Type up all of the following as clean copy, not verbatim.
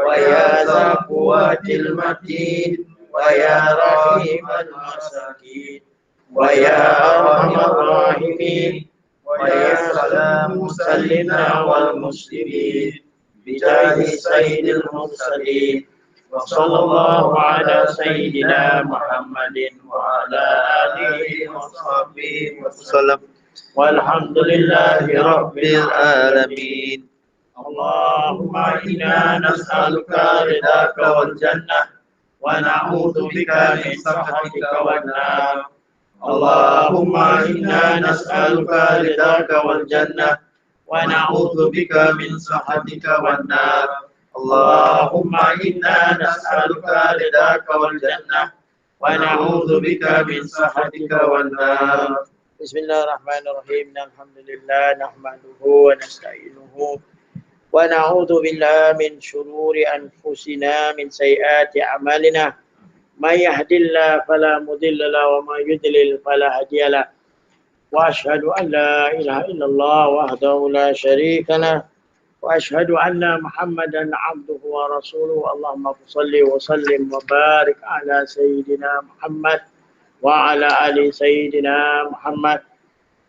ويا ذا قوة المتين ويا رحيم المساكين ويا أرحم الراحمين ويا سلام سلمنا والمسلمين بجاه سيد المرسلين وصلى الله على سيدنا محمد وعلى آله وصحبه وسلم والحمد لله رب العالمين. اللهم إنا نسألك رضاك والجنة ونعوذ بك من سخطك والنار. اللهم إنا نسألك رضاك والجنة ونعوذ بك من سخطك والنار. اللهم إنا نسألك رضاك والجنة ونعوذ بك من سخطك والنار. بسم الله الرحمن الرحيم. الحمد لله نحمده ونستعينه ونعوذ بالله من شرور أنفسنا من سيئات أعمالنا. من يهد الله فلا مضل له ومن يضلل فلا هادي له. وأشهد أن لا إله إلا الله وحده لا شريك له وأشهد أن محمدا عبده ورسوله. اللهم صل وسلم وبارك على سيدنا محمد وعلى آل سيدنا محمد.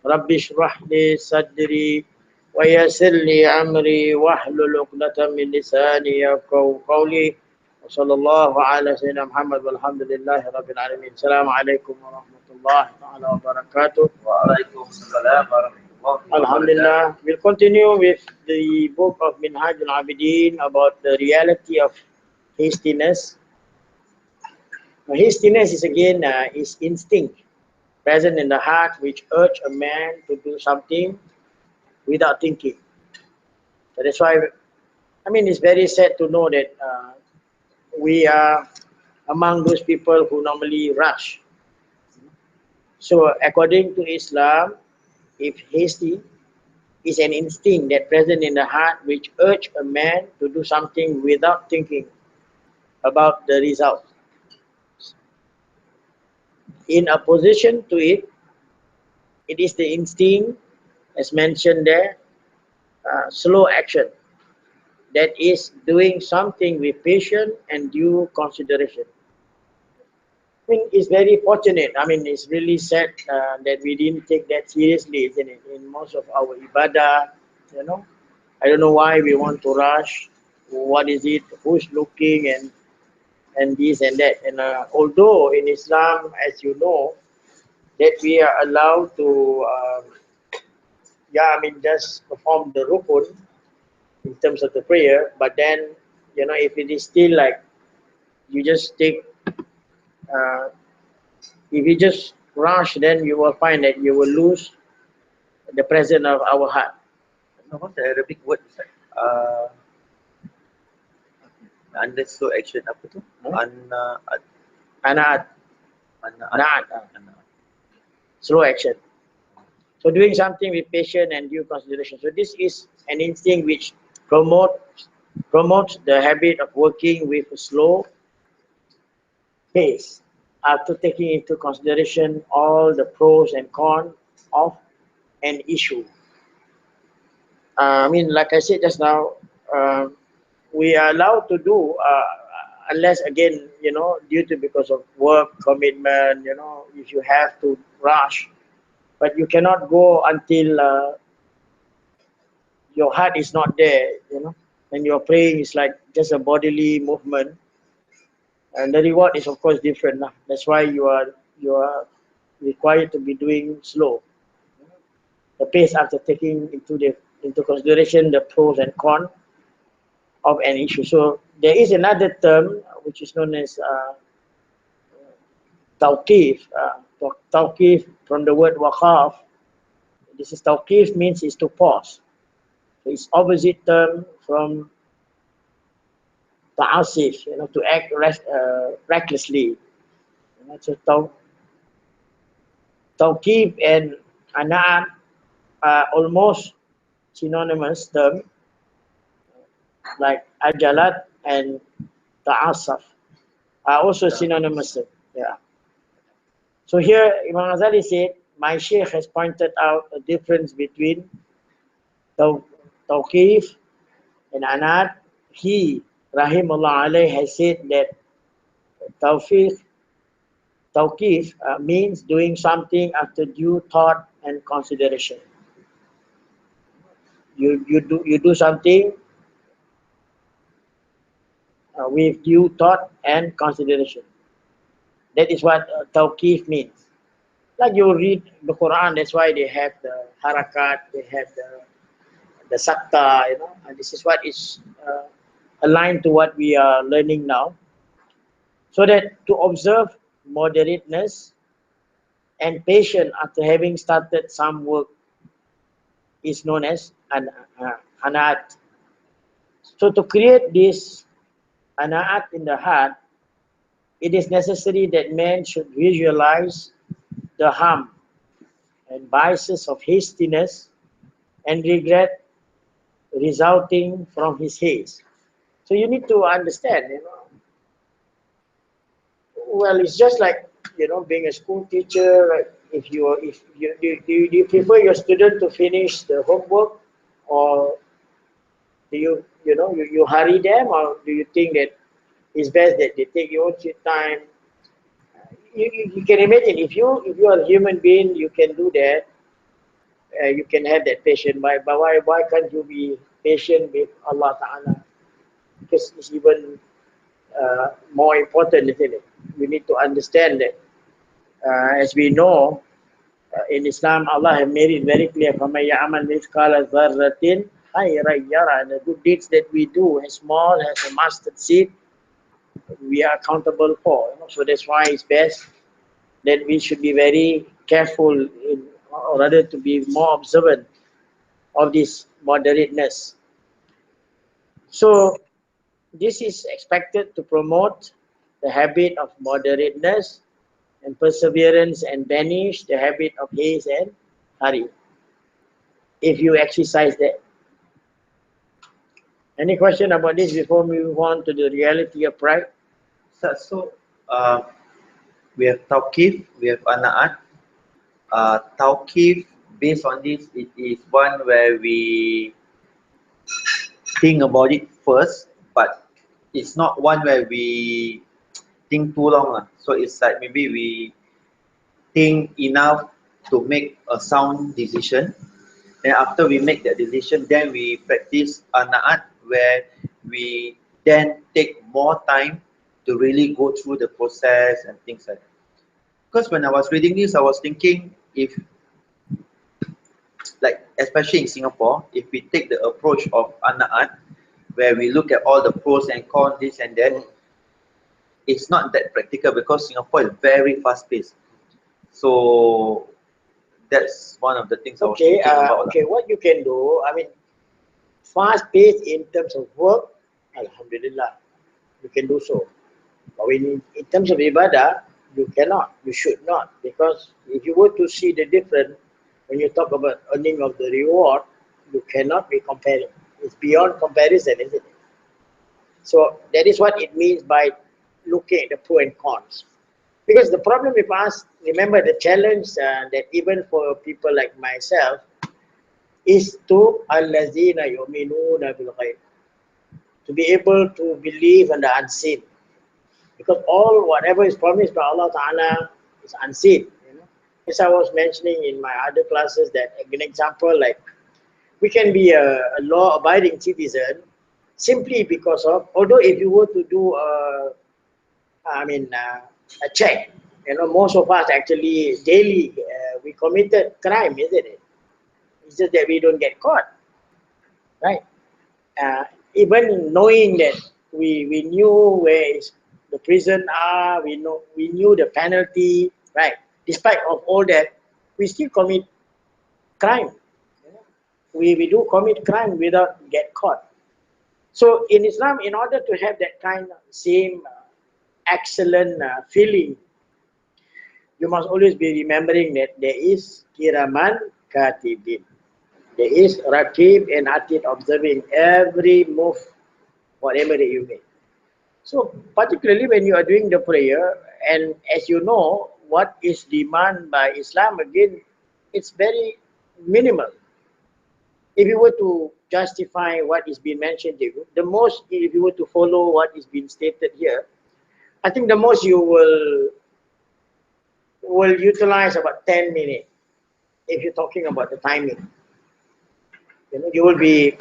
رب اشرح لي صدري ويسر لي أمري واحلل عقدة من لساني يفقهوا قولي. وصلى الله على سيدنا محمد والحمد لله رب العالمين. السلام عليكم ورحمة الله تعالى وبركاته. وعليكم السلام ورحمة الله وبركاته. Alhamdulillah, we'll continue with the book of Minhajul Abideen about the reality of hastiness. Now, hastiness is again is instinct present in the heart which urge a man to do something without thinking. So that's why, I mean, it's very sad to know that we are among those people who normally rush. So according to Islam, if hasty is an instinct that present in the heart which urge a man to do something without thinking about the result. In opposition to it, it is the instinct, as mentioned there, slow action, that is doing something with patience and due consideration. I mean, it's very fortunate. I mean, it's really sad that we didn't take that seriously, isn't it? In most of our ibadah, you know, I don't know why we want to rush. What is it? Who's looking and this and that. And although in Islam, as you know, that we are allowed to, just perform the rukun in terms of the prayer. But then, you know, if it is still like you just take, if you just rush, then you will find that you will lose the presence of our heart. What's the Arabic word? Under slow action apa tu? Anaat. Slow action. So doing something with patience and due consideration. So this is an instinct which promotes the habit of working with a slow pace after taking into consideration all the pros and cons of an issue. I mean, like I said just now, we are allowed to do unless, again, you know, due to because of work commitment, you know, if you have to rush, but you cannot go until your heart is not there, you know, and your praying is like just a bodily movement, and the reward is of course different. That's why you are required to be doing slow, the pace after taking into consideration the pros and cons of an issue. So there is another term which is known as tawqif. Tawqif from the word waqaf. This is tawqif, means is to pause. So it's opposite term from ta'asif, you know, to act recklessly. So tawqif and ana'at are almost synonymous term, like ajalat and ta'asaf are also synonymous. Yeah. So here Imam Ghazali said, my Sheikh has pointed out a difference between tawqif and anat. He rahimullah alayh, has said that tawfiq, tawqif means doing something after due thought and consideration. You do something with due thought and consideration. That is what tawqif means. Like you read the Quran, that's why they have the harakat, they have the sakta, and this is what is aligned to what we are learning now. So that to observe moderateness and patience after having started some work is known as anaat. So to create this anaat in the heart, it is necessary that man should visualize the harm and vices of hastiness and regret resulting from his haste. So you need to understand, well, it's just like, being a school teacher. Like if you prefer your student to finish the homework, or do you hurry them, or do you think that it's best that they take your own sweet time? You can imagine, if you are a human being, you can do that. You can have that patience. But why can't you be patient with Allah Taala? Because it's even more important, isn't it? We need to understand that, as we know, in Islam, Allah has made it very clear, فَمَنْ يَعْمَلْ مِثْقَالَ ذَرَّةٍ خَيْرًا يَرَهُ. And the good deeds that we do, as small as a mustard seed, we are accountable for. So that's why it's best that we should be very careful, or rather to be more observant of this moderateness. So this is expected to promote the habit of moderateness and perseverance, and banish the habit of haste and hurry, if you exercise that. Any question about this before we move on to the reality of pride? So, we have tawqif, we have anaat. Tawqif, based on this, it is one where we think about it first, but it's not one where we think too long. So it's like maybe we think enough to make a sound decision. Then after we make that decision, then we practice anaat, where we then take more time to really go through the process and things like that. Because when I was reading this, I was thinking, if, like, especially in Singapore, if we take the approach of anaat, where we look at all the pros and cons, this and that, it's not that practical, because Singapore is very fast paced. So that's one of the things I was Okay, thinking about. okay. What you can do, I mean, fast pace in terms of work, Alhamdulillah, you can do so. But in terms of ibadah, you cannot, you should not, because if you were to see the difference, when you talk about earning of the reward, you cannot be comparing. It's beyond comparison, isn't it? So that is what it means by looking at the pros and cons. Because the problem with us, remember the challenge that even for people like myself, is to allazina yu'minuna bil ghaib, to be able to believe in the unseen. Because whatever is promised by Allah Ta'ala is unseen. As I was mentioning in my other classes, that an example, like we can be a law-abiding citizen simply because of, although if you were to do a check, most of us actually daily, we committed crime, isn't it? It's just that we don't get caught, right? Even knowing that we knew where is the prison are, we knew the penalty, right? Despite of all that, we still commit crime. We do commit crime without get caught. So in Islam, in order to have that kind of same excellent feeling, you must always be remembering that there is kiraman katibin. There is rakib and atid, observing every move, whatever that you make. So particularly when you are doing the prayer, and as you know, what is demand by Islam, again, it's very minimal. If you were to justify what is being mentioned here, the most, if you were to follow what is being stated here, I think the most you will utilize about 10 minutes if you're talking about the timing. You will be,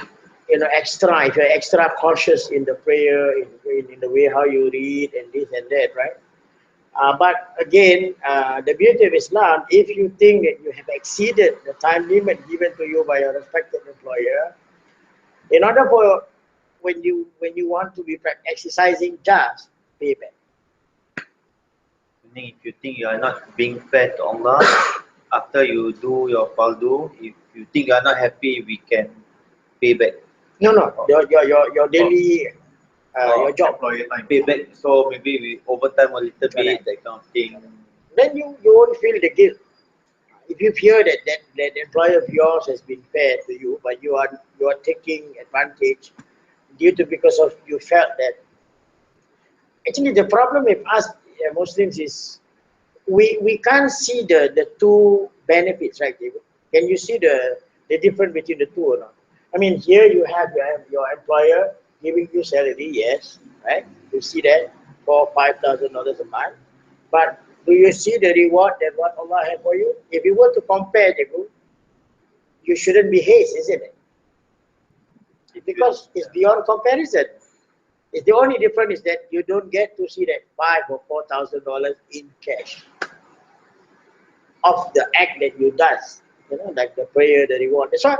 extra, if you're extra cautious in the prayer, in the way how you read and this and that, right? But again, the beauty of Islam, if you think that you have exceeded the time limit given to you by your respected employer, in order for when you want to be exercising, just pay back. Meaning, if you think you are not being fair to Allah, after you do your fardu, if you think you are not happy, we can pay back. No, your daily your job. Employer time. Pay back. So maybe we overtime a little bit, that kind of thing. Then you won't feel the guilt. If you fear that employer of yours has been fair to you, but you are taking advantage due to, because of you felt that. Actually, the problem with us Muslims is we can't see the two benefits, right, David? Can you see the difference between the two or not? I mean, here you have your employer giving you salary, yes, right? You see that for $5,000 a month, but do you see the reward that what Allah has for you? If you were to compare the two, you shouldn't be haste, isn't it? Because it's beyond comparison. It's the only difference is that you don't get to see that $5,000 or $4,000 in cash of the act that you does, like the prayer, the reward. That's why,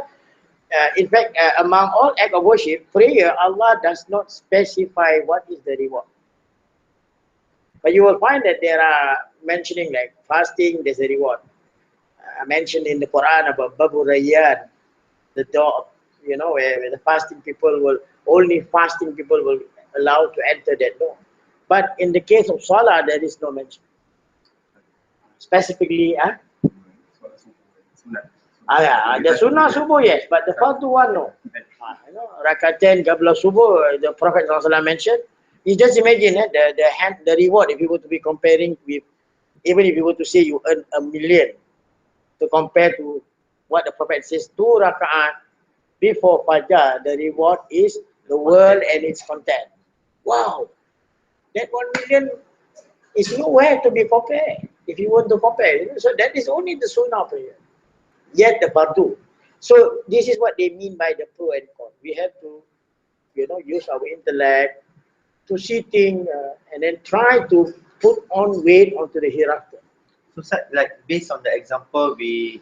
in fact, among all act of worship, prayer, Allah does not specify what is the reward. But you will find that there are mentioning like fasting, there's a reward. Mentioned in the Quran about Babu Rayyan, the door, where the fasting people will, only fasting people will allow to enter that door. But in the case of Salah, there is no mention. Specifically, the Sunnah Subuh, yes, but the Fardu one, no. Rakatain Qabla Subuh, the Prophet ﷺ mentioned. You just imagine the reward, if you were to be comparing with, even if you were to say you earn $1 million, to compare to what the Prophet says, 2 rakaat before Fajr, the reward is the world and its content. Wow, that 1 million is nowhere to be compared, if you want to compare. So that is only the Sunnah prayer, yet the Fardu. So this is what they mean by the pro and con. We have to, use our intellect to see things and then try to put on weight onto the hereafter. So, like based on the example, we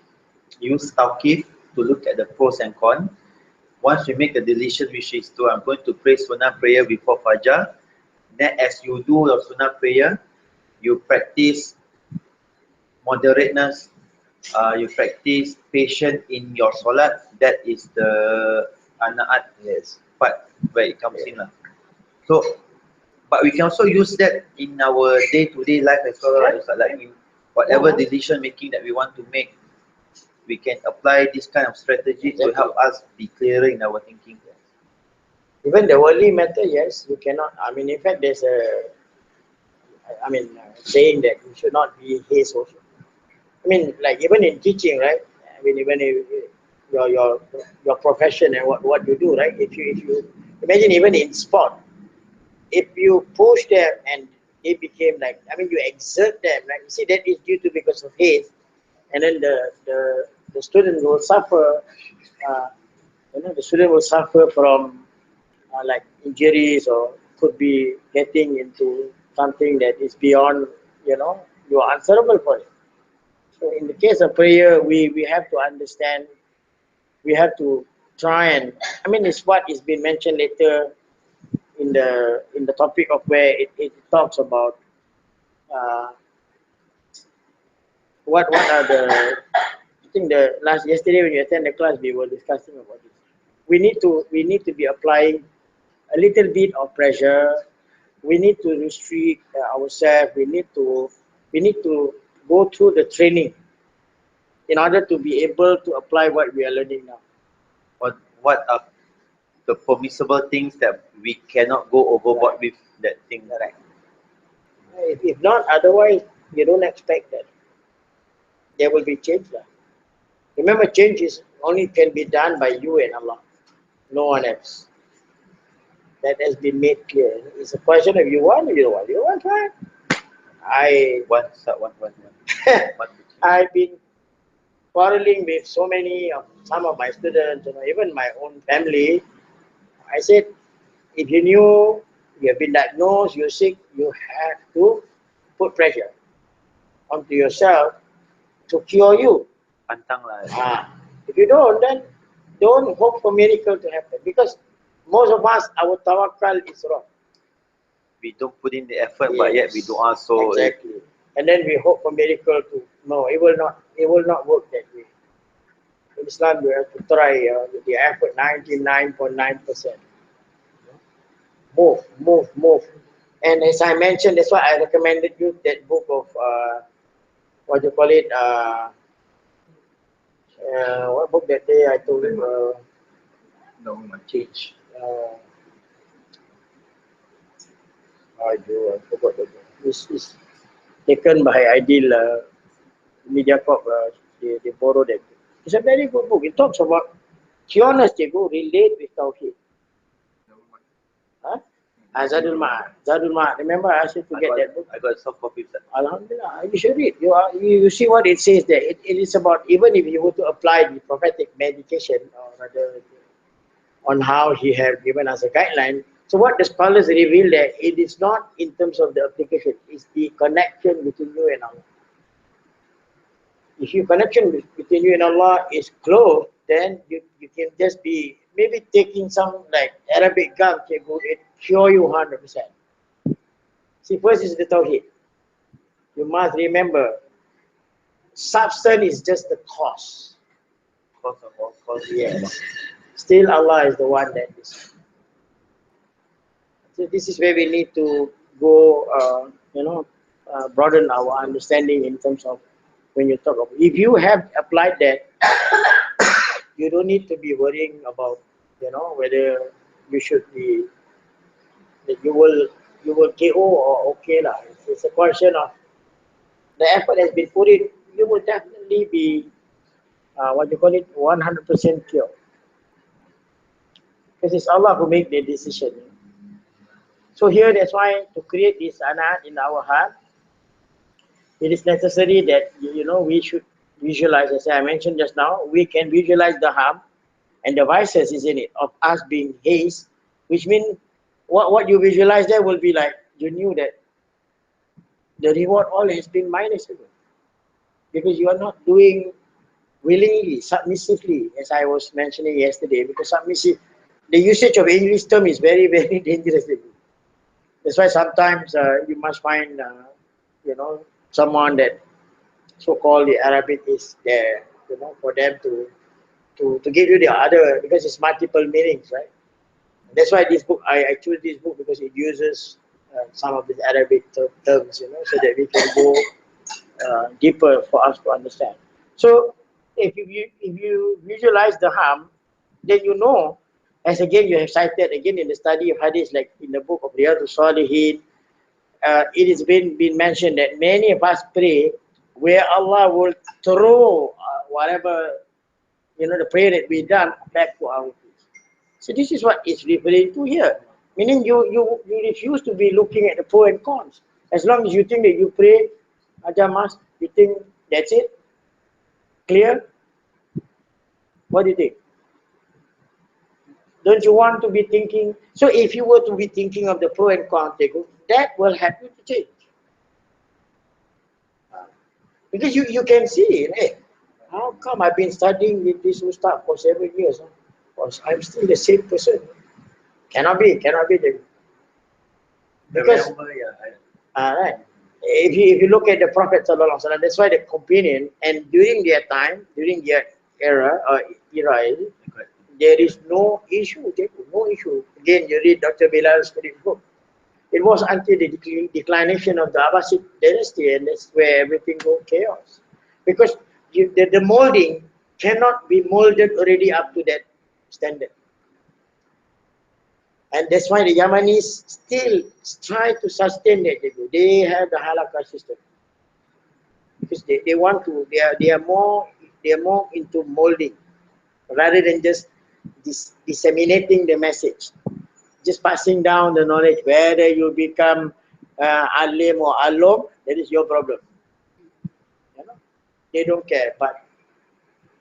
use Tawqif to look at the pros and cons. Once we make a decision, which is I'm going to pray Sunnah prayer before Fajr, then as you do your Sunnah prayer, you practice moderateness, you practice patience in your Salat. That is the Anaat part where it comes in. So, but we can also use that in our day-to-day life as well, right? Like in whatever decision making that we want to make, we can apply this kind of strategy to help us be clearer in our thinking. Even the worldly matter, yes, you cannot. I mean, in fact, there's saying that you should not be haste also. I mean, like even in teaching, right? I mean, even if your profession and what you do, right? If you imagine, even in sport, if you push them and they became like, you exert them, right? You see, that is due to because of haste, and then the student will suffer. The student will suffer from like injuries, or could be getting into something that is beyond, you are answerable for it. So in the case of prayer, we have to understand, we have to try and, it's what is being mentioned later in the topic of where it talks about what are the, I think yesterday when you attend the class, we were discussing about this. We need to be applying a little bit of pressure. We need to restrict ourselves. We need to go through the training in order to be able to apply what we are learning now. What are the permissible things that we cannot go overboard with that thing? Right. If not, otherwise you don't expect that there will be change. Remember, change is only can be done by you and Allah. No one else. That has been made clear. It's a question of you want or you don't want. You want, right? I One. I've been quarreling with so many of some of my students, even my own family. I said, if you knew you have been diagnosed, you're sick, you have to put pressure onto yourself to cure you. Pantang lah. Ah, if you don't, then don't hope for miracle to happen because most of us, our tawakkal is wrong. We don't put in the effort, but yet we do also. Exactly. And then we hope for miracle to no, it will not. It will not work that way. In Islam, you have to try with the effort 99.9%. Move. And as I mentioned, that's why I recommended you that book of what you call it. What book that day I told you? No, change. I forgot the book. It's taken by Ideal Media Corp. They borrowed it. It's a very good book. It talks about cureness. They go relate with Tawheed. Huh? Zadul Ma'ad. Remember I asked you to get that book? I got a soft copy of that. Alhamdulillah, you should read. You see what it says there. It is about even if you were to apply the prophetic medication or rather on how he have given us a guideline. So what the scholars reveal there, it is not in terms of the application, it's the connection between you and Allah. If your connection between you and Allah is close, then you can just be maybe taking some like Arabic gum, it cure you 100%. See, first is the Tawheed. You must remember, substance is just the cause. Cause of all cause. Yes. Still Allah is the one that is. So this is where we need to go, broaden our understanding in terms of when you talk about. If you have applied that, you don't need to be worrying about, whether you should be, that you will KO or okay lah. It's a question of the effort has been put in. You will definitely be, 100% cure. Because it's Allah who make the decision. So here, that's why to create this anat in our heart, it is necessary that we should visualize. As I mentioned just now, we can visualize the harm and the vices, isn't it, of us being haste, which means what you visualize there will be like you knew that the reward all has been minus because you are not doing willingly, submissively, as I was mentioning yesterday. Because submissive, the usage of English term is very, very dangerous. That's why sometimes you must find, someone that so-called the Arabic is there, for them to give you the other, because it's multiple meanings, right? That's why this book, I choose this book because it uses some of the Arabic terms, so that we can go deeper for us to understand. So if you visualize the harm, then as again you have cited again in the study of hadith, like in the book of Riyadus Salihin, it has been mentioned that many of us pray where Allah will throw whatever, the prayer that we done back to our feet. So this is what it's referring to here. Meaning you refuse to be looking at the pros and cons. As long as you think that you pray, Ajamas, you think that's it? Clear? What do you think? Don't you want to be thinking? So if you were to be thinking of the pro and con, that will help you to change. Because you can see, hey, how come I've been studying with this Ustadz for 7 years? Because I'm still the same person. Cannot be. Because, right. If you look at the Prophet Sallallahu Alaihi Wasallam, that's why the companion, and during their time, during their era, there is no issue. No issue. Again, you read Dr. Bilal's book. It was until the declination of the Abbasid dynasty, and that's where everything goes chaos. Because the molding cannot be molded already up to that standard. And that's why the Yamanis still try to sustain that. They have the halakha system. Because they want to, they are more into molding rather than just disseminating the message, just passing down the knowledge. Whether you become alim or alom, that is your problem. You know, they don't care. But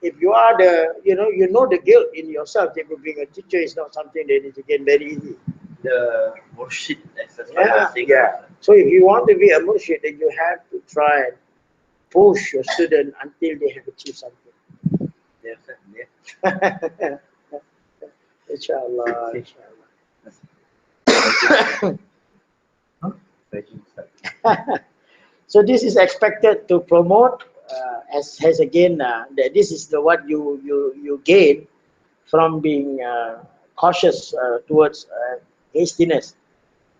if you are you know the guilt in yourself that being a teacher is not something that is again very easy. The murshid exercise. Yeah. So if you want to be a murshid, then you have to try and push your student until they have achieved something. Yes, yes. Inshallah, inshallah. So this is expected to promote, as again, that this is the what you gain from being cautious towards hastiness.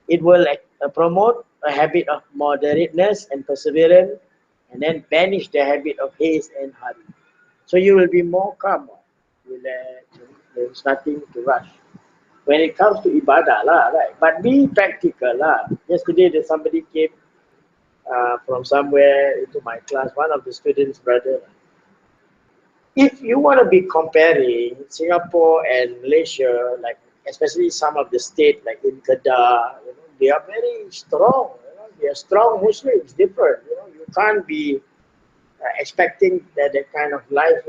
It will promote a habit of moderateness and perseverance, and then banish the habit of haste and hurry. So you will be more calm. There's nothing to rush. When it comes to ibadah lah, right? But be practical lah. Yesterday, somebody came from somewhere into my class. One of the students' brother. If you want to be comparing Singapore and Malaysia, like especially some of the state like in Kedah, they are very strong. They are strong Muslims, different. You can't be expecting that kind of life.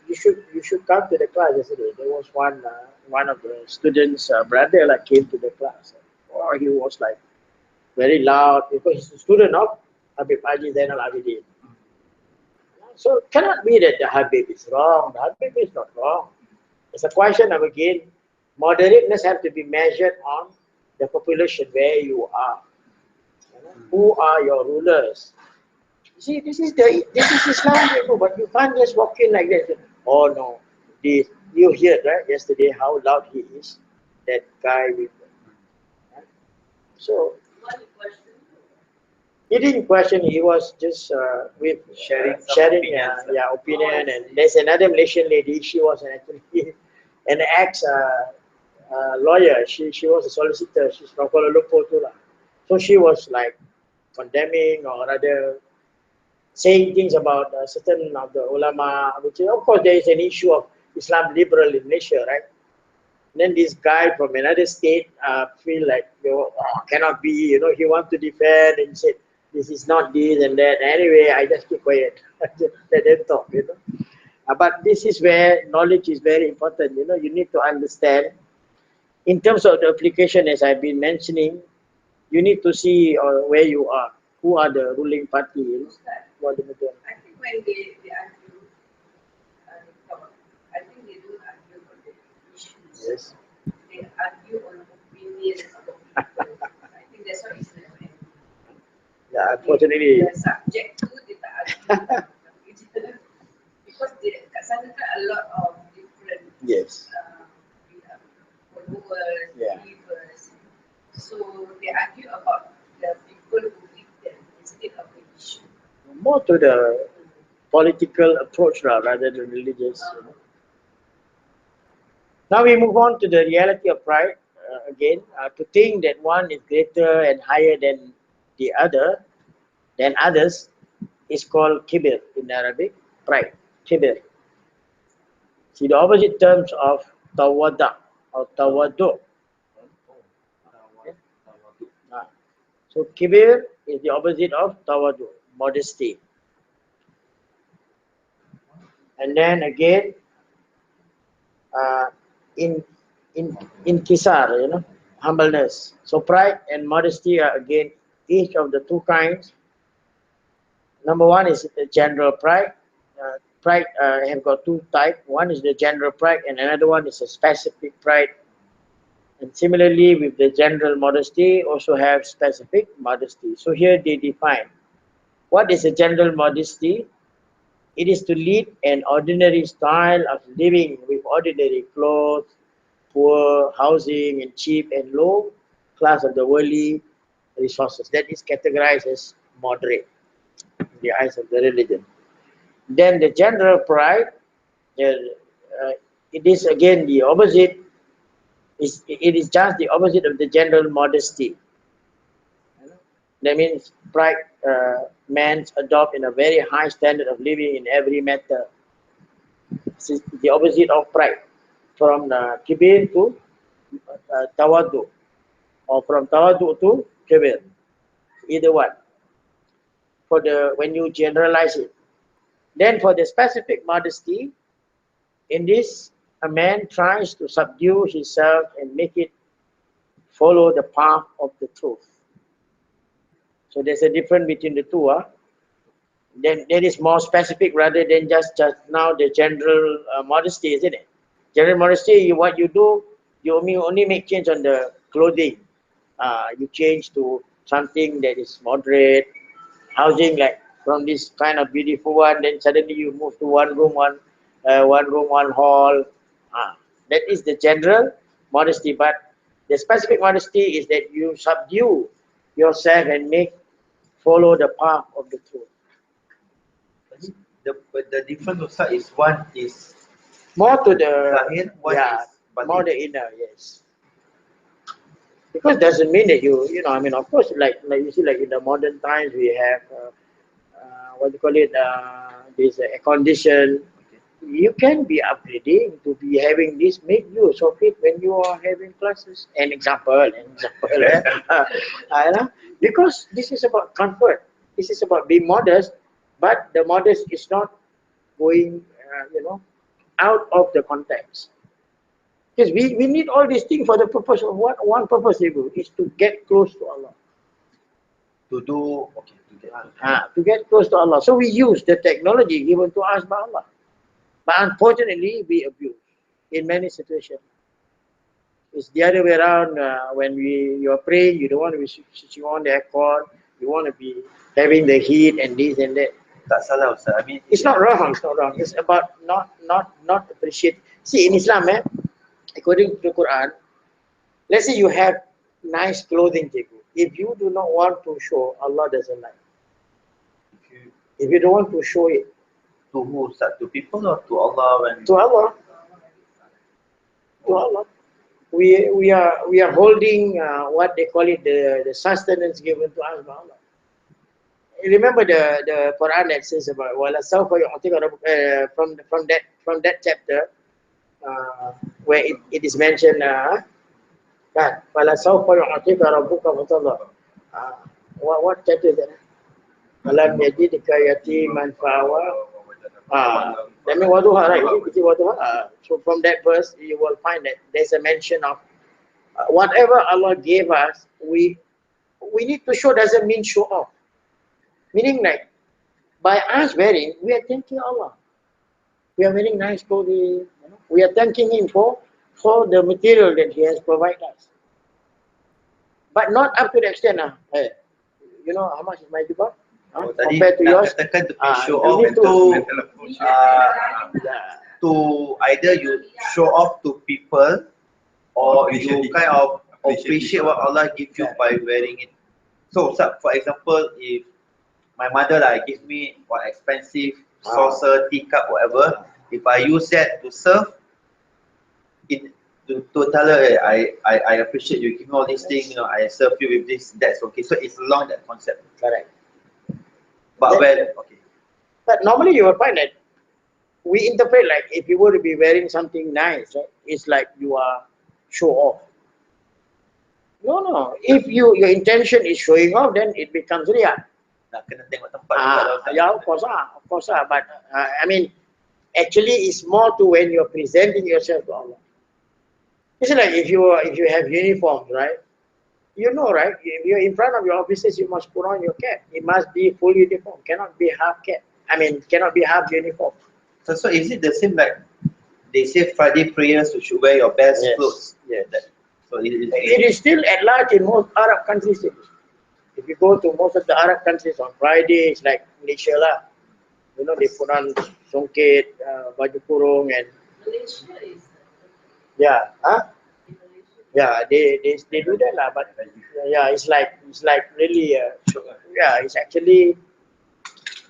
You should come to the class yesterday. There was one of the students' brother came to the class. Oh, he was like very loud because he's a student of Habib Haji Zainal Abideen. So it cannot be that the Habib is wrong. The Habib is not wrong. It's a question of again, moderateness have to be measured on the population where you are. Who are your rulers? You see, this is Islam, but you can't just walk in like that. Oh no, you heard right yesterday how loud he is, that guy with. So he didn't question. He was just with sharing opinion. And there's another Malaysian lady. She was actually an ex lawyer. She was a solicitor. She's from Kuala Lumpur too. So she was like condemning or rather saying things about certain of the ulama, which of course there is an issue of Islam liberal in Malaysia, right? And then this guy from another state feel like cannot be, he wants to defend and said this is not this and that. Anyway, I just keep quiet. I just let them talk, But this is where knowledge is very important. You need to understand in terms of the application, as I've been mentioning, you need to see where you are, who are the ruling party. What the I think when they argue, I think they don't argue on the issues. Yes. They argue on opinions of people. I think that's what is never ending. Yeah, unfortunately. The subject to they argue because kat sana kan a lot of different Yes. followers, Yeah. believers. So they argue about the people who lead them instead of the issue. More to the political approach rather than religious. Now we move on to the reality of pride. Again, to think that one is greater and higher than the other, than others, is called kibir in Arabic. Pride, kibir. See the opposite terms of tawada or tawadu. So kibir is the opposite of tawadu, modesty. And then again, in kisar, humbleness. So pride and modesty are again each of the two kinds. Number one is the general pride. Pride have got two types. One is the general pride, and another one is a specific pride. And similarly, with the general modesty, also have specific modesty. So here they define what is a general modesty. It is to lead an ordinary style of living with ordinary clothes, poor housing, and cheap and low class of the worldly resources. That is categorized as moderate in the eyes of the religion. Then the general pride, it is again the opposite. It is just the opposite of the general modesty. That means pride, men adopt in a very high standard of living in every matter. This is the opposite of pride. from kibir to tawadu, or from tawadu to kibir. Either one. For the when you generalize it, then for the specific modesty, in this a man tries to subdue himself and make it follow the path of the truth. So there's a difference between the two. Then that is more specific rather than just now the general modesty, isn't it? General modesty, what you do, you only make change on the clothing. You change to something that is moderate, housing like from this kind of beautiful one, then suddenly you move to one room, one hall. That is the general modesty, but the specific modesty is that you subdue yourself and make follow the path of the truth. The difference also is one is More to the zahir, one is more batin. the inner, yes. Because doesn't mean that I mean, of course, like you see, like in the modern times, we have what do you call it, this air condition. You can be upgrading to be having this. Make use of it when you are having classes. An example, because this is about comfort. This is about being modest, but the modest is not going, out of the context. Because we need all these things for the purpose of what? One purpose is to get close to Allah. To get close to Allah. So we use the technology given to us by Allah. But unfortunately, we abuse in many situations. It's the other way around. When you are praying, you don't want to be switching on the aircon. You want to be having the heat and this and that. Tak salah Ustaz. I mean, It's not wrong. It's not wrong. It's about not appreciate. See, in Islam, according to the Quran, let's say you have nice clothing, if you do not want to show, Allah doesn't like. If you don't want to show it, to who Ustaz? To people or to Allah? When to Allah, to Allah, we are holding what they call it, the sustenance given to us by Allah. Remember the Quran that says about wala sawfa yu'tika rabbuka, from that chapter where it is mentioned. Kan, wala sawfa yu'tika rabbuka fatarda. What chapter is that? Alam yajidka yatiman fa'awa. That means waduha, right? Is it waduha? So from that verse, you will find that there's a mention of whatever Allah gave us. We need to show. Doesn't mean show off. Meaning, like, by us wearing, we are thanking Allah. We are wearing nice clothing. We are thanking Him for the material that He has provided us. But not up to the extent, hey, you know how much is my jubah? Compared to yours? show you off need to either you show off to people or you kind of appreciate what Allah gives you by wearing it. So, for example, if my mother give me what expensive saucer, teacup, whatever, if I use that to serve, to tell her, hey, I appreciate you give me all these things, I serve you with this, that's okay. So it's along that concept. Correct. But But normally you will find that we interpret like if you were to be wearing something nice, right, it's like you are show off. No. If your intention is showing off, then it becomes real. Nak kena tengok tempat. Yeah, of course. But I mean, actually, it's more to when you're presenting yourself to Allah. It's like if you have uniforms, right? You know, right? If you're in front of your officers, you must put on your cap. It must be full uniform. Cannot be half cap. I mean, cannot be half uniform. So is it the same like they say Friday prayers you should wear your best clothes? Yes. So It is still at large in most Arab countries. If you go to most of the Arab countries on Friday, it's like Malaysia lah. You know, they put on songket, baju kurung, and Malaysia is yeah, yeah, they do that lah. But yeah, it's like really, it's actually,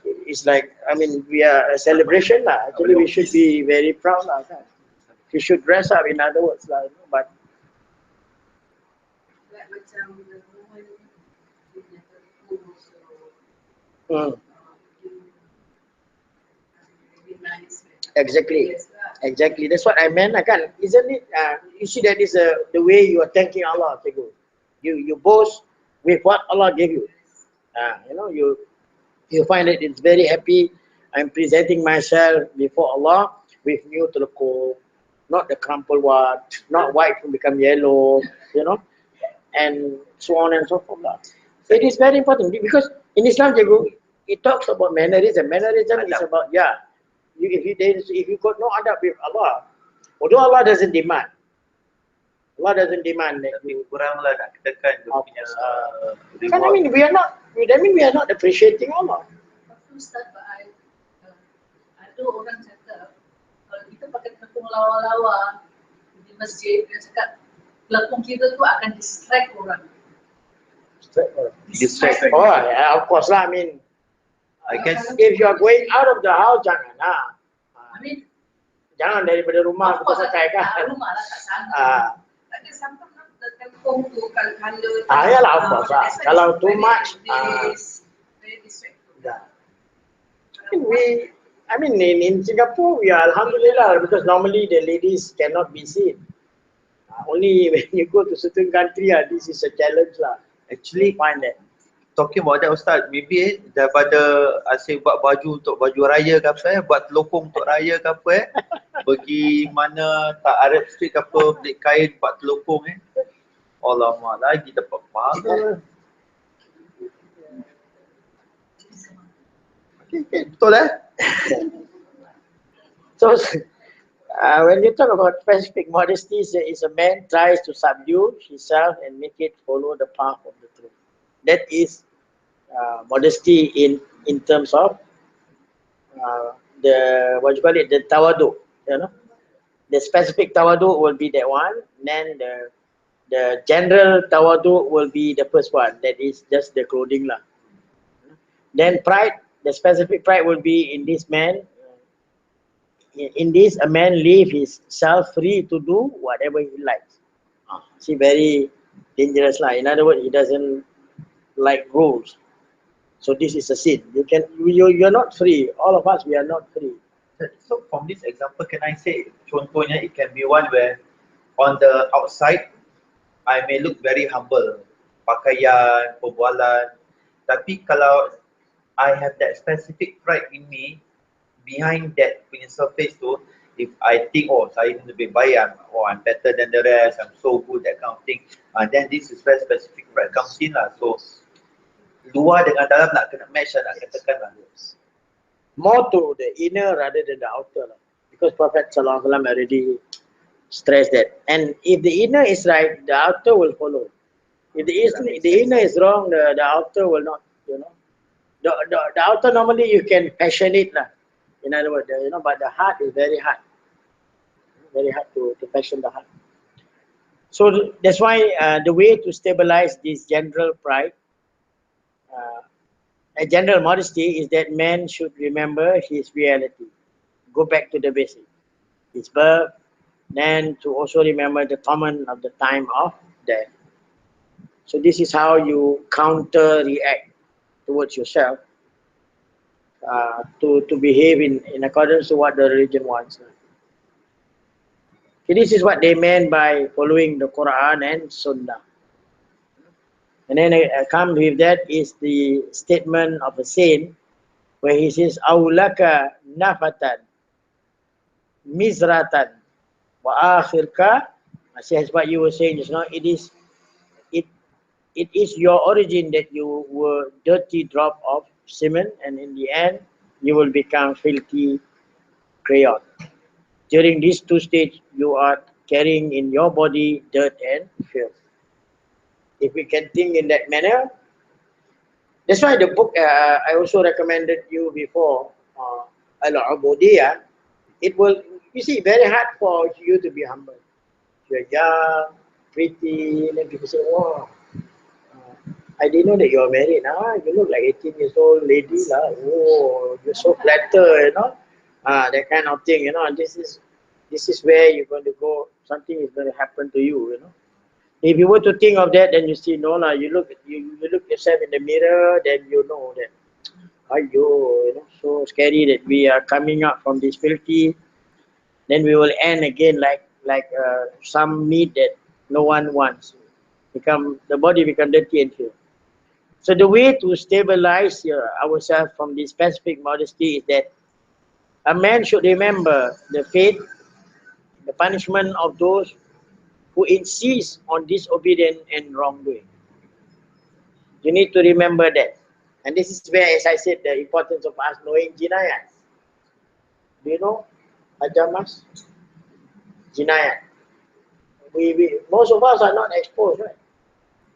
it's like, I mean, we are a celebration lah. Actually, we should be very proud lah. We should dress up, in other words lah. But like macam the woman with the also exactly. Exactly. That's what I meant. Kan? Isn't it? You see, that is the way you are thanking Allah. You boast with what Allah gave you. You find that it's very happy. I'm presenting myself before Allah with new telekop, not the crumpled one, not white to become yellow, and so on and so forth. So it is very important because in Islam, Jago, it talks about mannerism. Mannerism is about if you got no adab with Allah, although Allah doesn't demand that Tapi you. kuranglah nak katakan dia punya Kan, I mean, reward. we are not appreciating Allah. Tapi Ustaz, ada orang cakap kalau kita pakai tepung lawa-lawa di masjid, dia cakap pelapung kita tu akan distract orang. Distract. Oh, yeah, of course lah. I mean, I guess if you are going out of the house, jangan lah. I mean, Jangan daripada rumah of kita course pakai kat kan. rumah lah kat sana. Ah. Tapi sometimes tepung tu color. Yalah, of course lah. Kalau too much, very distracting. Yeah. I mean, in Singapore, we are alhamdulillah because normally the ladies cannot be seen. Only when you go to certain country, this is a challenge lah. actually Find that. talking about that Ustaz, maybe daripada asyik buat baju untuk baju raya ke apa buat telokong untuk raya ke apa pergi mana tak Arab Street ke apa, beli kain buat telokong alamak lagi dapat mahal. Okay, betul So, when you talk about specific modesty, is a man tries to subdue himself and make it follow the path of the truth. That is modesty in terms of the the tawadu. The specific tawadu will be that one. Then the general tawadu will be the first one. That is just the clothing lah. Then pride, the specific pride will be in this man. In this, a man leave himself free to do whatever he likes. See, very dangerous lah. In other words, he doesn't like rules. So this is a sin. You're not free. All of us, we are not free. So from this example, can I say, contohnya it can be one where on the outside, I may look very humble, pakaian, perbualan, tapi kalau I have that specific pride in me, behind that punya surface tu, if I think, oh saya lebih baik, I'm better than the rest, I'm so good, that kind of thing, then this is very specific pride comes in lah. So luar dengan dalam nak kena match lah, nak katakan lah. More to the inner rather than the outer lah. Because Prophet Sallallahu Alaihi Wasallam already stressed that. And if the inner is right, the outer will follow. If the inner is wrong, the outer will not. The outer normally you can fashion it lah. In other words, but the heart is very hard. Very hard to fashion the heart. So that's why the way to stabilize this general pride, a general modesty, is that man should remember his reality. Go back to the basic. His birth, then to also remember the common of the time of death. So this is how you counter-react towards yourself to behave in accordance to what the religion wants. So this is what they meant by following the Quran and Sunnah. And then come with that is the statement of a saint where he says, "Aulaka nafatan, mizratan, wa akhirka." As what you were saying just now, it is your origin that you were dirty drop of semen, and in the end you will become filthy crayon. During these two stages, you are carrying in your body dirt and filth. If we can think in that manner, that's why the book I also recommended you before, Al-Ubudiyah, it will, you see, very hard for you to be humble. You're young, pretty, and then people say, "Oh, I didn't know that you're married. You look like 18 years old lady lah. Oh, you're so flattered, that kind of thing, This is where you're going to go. Something is going to happen to you, If you were to think of that, then you see, no lah. You look yourself in the mirror, then you know that, so scary that we are coming up from this filthy Then we will end again like some meat that no one wants. The body become dirty and filthy. So the way to stabilize ourselves from this specific modesty is that a man should remember the fate, the punishment of those who insist on disobedience and wrongdoing. You need to remember that. And this is where, as I said, the importance of us knowing jinayat. Do you know Ajamas? Jinayat. Most of us are not exposed, right?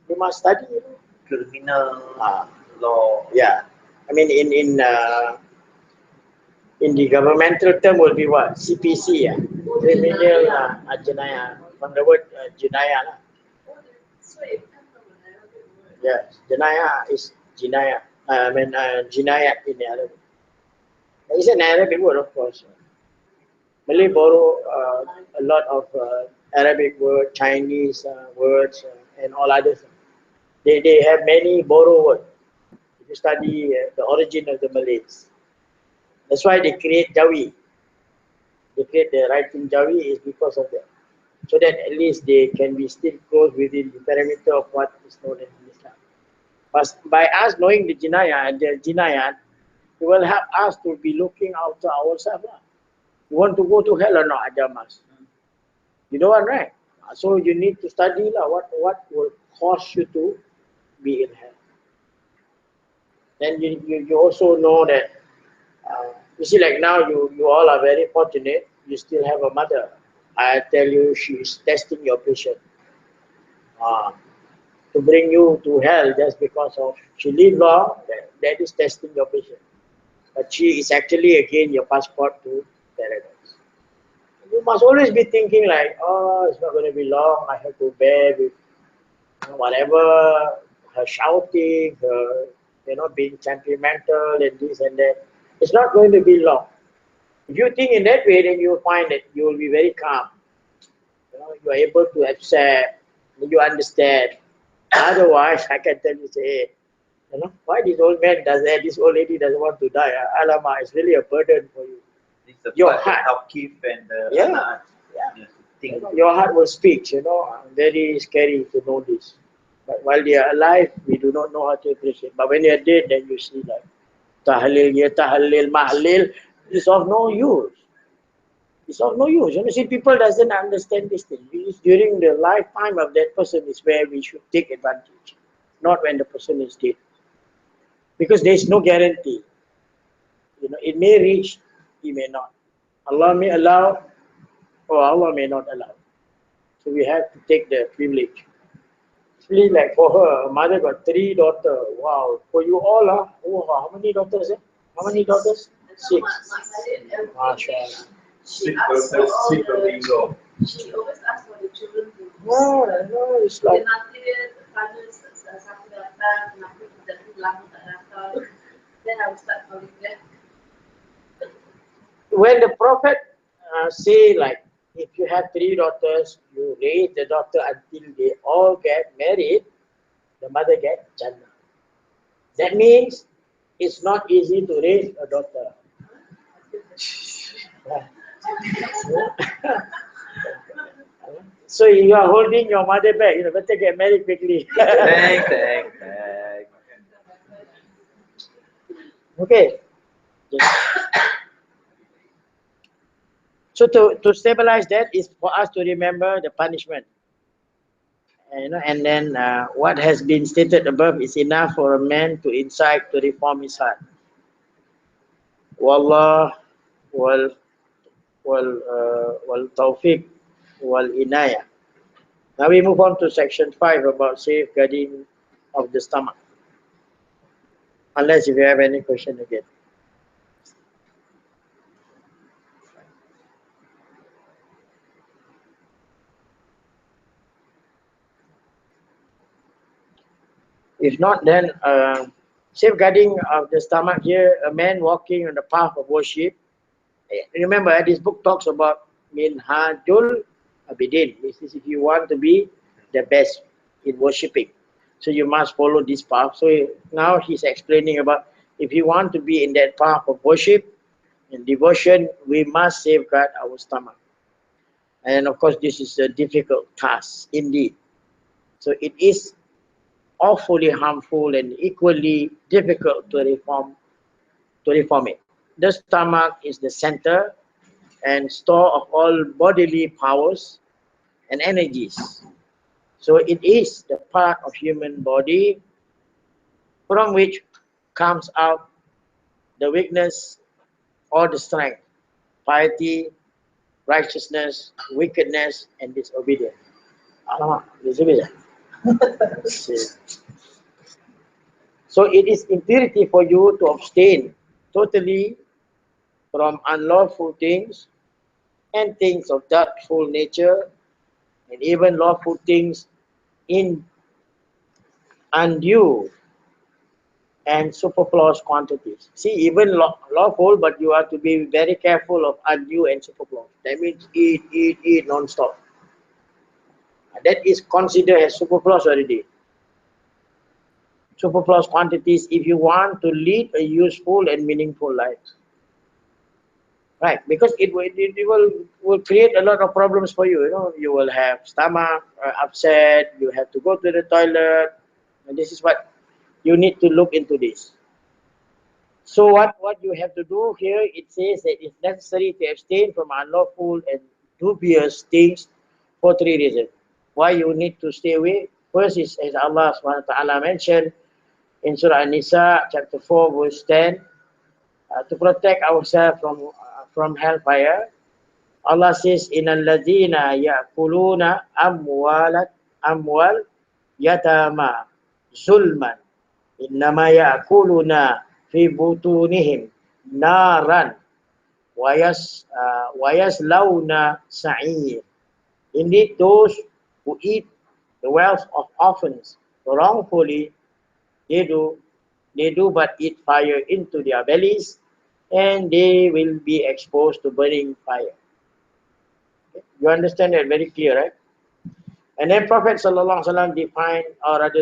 We must study, Criminal Ah, law. yeah. I mean, in the governmental term will be what? CPC, yeah. Criminal jinayat. From the word jinayat. So it comes from an Arabic word. Yes, jinayat is jinayat. Jinayat in the Arabic. It's an Arabic word, of course. Malay borrow a lot of Arabic words, Chinese words, and all others. They have many borrow words. If you study the origin of the Malays, that's why they create Jawi. They create the writing Jawi is because of that. So that at least they can be still close within the parameter of what is known as Islam. But by us knowing the jinayat, it will help us to be looking after ourselves. You want to go to hell or not, Ajamas? You don't want, right? So you need to study what will cause you to be in hell. Then you also know that, you see, like now you all are very fortunate, you still have a mother. I tell you, she is testing your patience to bring you to hell just because of she live long, that is testing your patience. But she is actually again your passport to paradise. You must always be thinking like, oh, it's not going to be long, I have to bear with whatever, her shouting, her, being temperamental and this and that. It's not going to be long. If you think in that way, then you will find that you will be very calm. You are able to accept, you understand. Otherwise, I can tell you, say, hey, why this old man does that, this old lady doesn't want to die. Alama, it's really a burden for you. It's the Your part heart. that Tawqif and the Yeah. anak, Yeah. think. Your heart will speak, very scary to know this. But while they are alive, we do not know how to appreciate. But when they are dead, then you see like, tahlil, tahlil, mahlil, it's of no use. It's of no use. See, people doesn't understand this thing. It's during the lifetime of that person is where we should take advantage, not when the person is dead. Because there is no guarantee. It may reach, it may not. Allah may allow, or Allah may not allow. So we have to take the privilege. Especially like for her, her mother got 3 daughters. Wow. For you all, oh, how many daughters? How many daughters? 6. MashaAllah. She always asks for the children to No, it's like, nanti dia tanya siapa datang, kenapa kita lama tak datang. Then I will start calling them. when the Prophet say like, if you have 3 daughters, you raise the daughter until they all get married, the mother gets Jannah. That means it's not easy to raise a daughter. So you are holding your mother back, better get married quickly. Thanks. Okay. So to stabilize that is for us to remember the punishment. And then what has been stated above is enough for a man to incite to reform his heart. Wallah wal tawfiq wal inayah. Now we move on to section 5 about safeguarding of the stomach. Unless if you have any question again. If not, then safeguarding of the stomach here, a man walking on the path of worship. Remember, this book talks about Minhajul Abideen. This is if you want to be the best in worshipping. So you must follow this path. So now he's explaining about if you want to be in that path of worship, In devotion, we must safeguard our stomach. And of course, this is a difficult task indeed. So it is awfully harmful and equally difficult to reform it. The stomach is the center and store of all bodily powers and energies. So it is the part of human body from which comes out the weakness or the strength, piety, righteousness, wickedness, and disobedience. Alamak, disobedience. So it is imperative for you to abstain totally from unlawful things and things of doubtful nature, and even lawful things in undue and superfluous quantities. See, even lawful, but you have to be very careful of undue and superfluous. That means eat non-stop. That is considered as superfluous already. Superfluous quantities if you want to lead a useful and meaningful life. Right, because it will create a lot of problems for you. You know, you will have stomach upset, you have to go to the toilet, and this is what you need to look into this. So what you have to do here, it says that it's necessary to abstain from unlawful and dubious things for 3 reasons. Why you need to stay away? First is, as Allah SWT mentioned in Surah An-Nisa, chapter 4, verse 10, to protect ourselves from hellfire. Allah says, "Innal ladzina ya'kuluna amwal yatama zulman innama ya'kuluna fi butunihim naran wa yaslawna sa'ir." Indeed, those who eat the wealth of orphans wrongfully, they do but eat fire into their bellies, and they will be exposed to burning fire. You understand that very clear, right? And then Prophet Sallallahu Alaihi Wasallam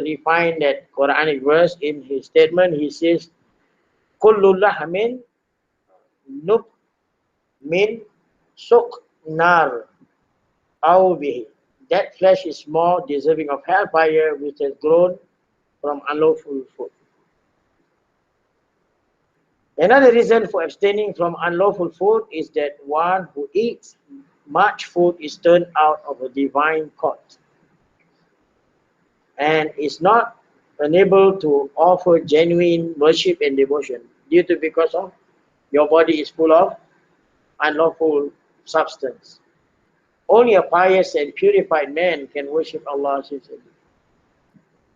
defined that Quranic verse in his statement. He says, "Kullu lahmin nub min suk nar aw bihi." That flesh is more deserving of hellfire, which has grown from unlawful food. Another reason for abstaining from unlawful food is that one who eats much food is turned out of a divine court and is not unable to offer genuine worship and devotion because of your body is full of unlawful substance. Only a pious and purified man can worship Allah sincerely.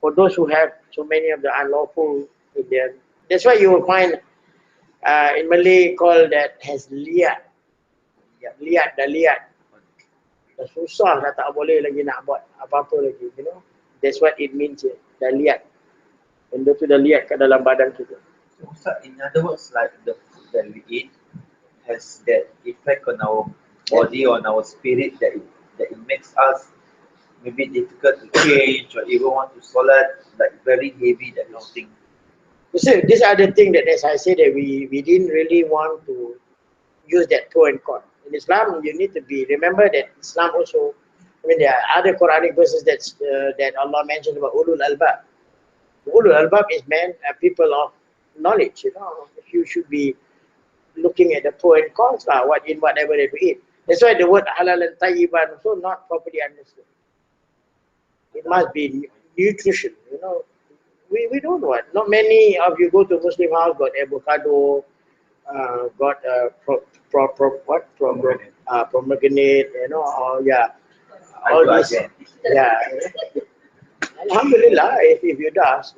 For those who have so many of the unlawful in their, that's why you will find in Malay called that has liat. Liat. Dah susah dah tak boleh lagi nak buat apa-apa lagi, you know. That's what it means here. Dah liat. Benda tu dah liat kat dalam badan kita. So, Ustaz, in other words, like the food that we eat has that effect on our body, on our spirit, that it makes us maybe difficult to change or even want to solat, like very heavy, that kind of thing. You see, these are the things that, as I said, that we didn't really want to use that pro and con. In Islam, you need to remember that Islam also, I mean, there are other Quranic verses that Allah mentioned about ulul albab. Ulul albab is people of knowledge, you know. You should be looking at the pro and cons, whatever that we eat. That's why the word halal and tayyiban also not properly understood. It must be nutrition, you know. We don't want. Not many of you go to Muslim house got avocado, got pomegranate, you know, or all this. Yeah. Alhamdulillah, if you does.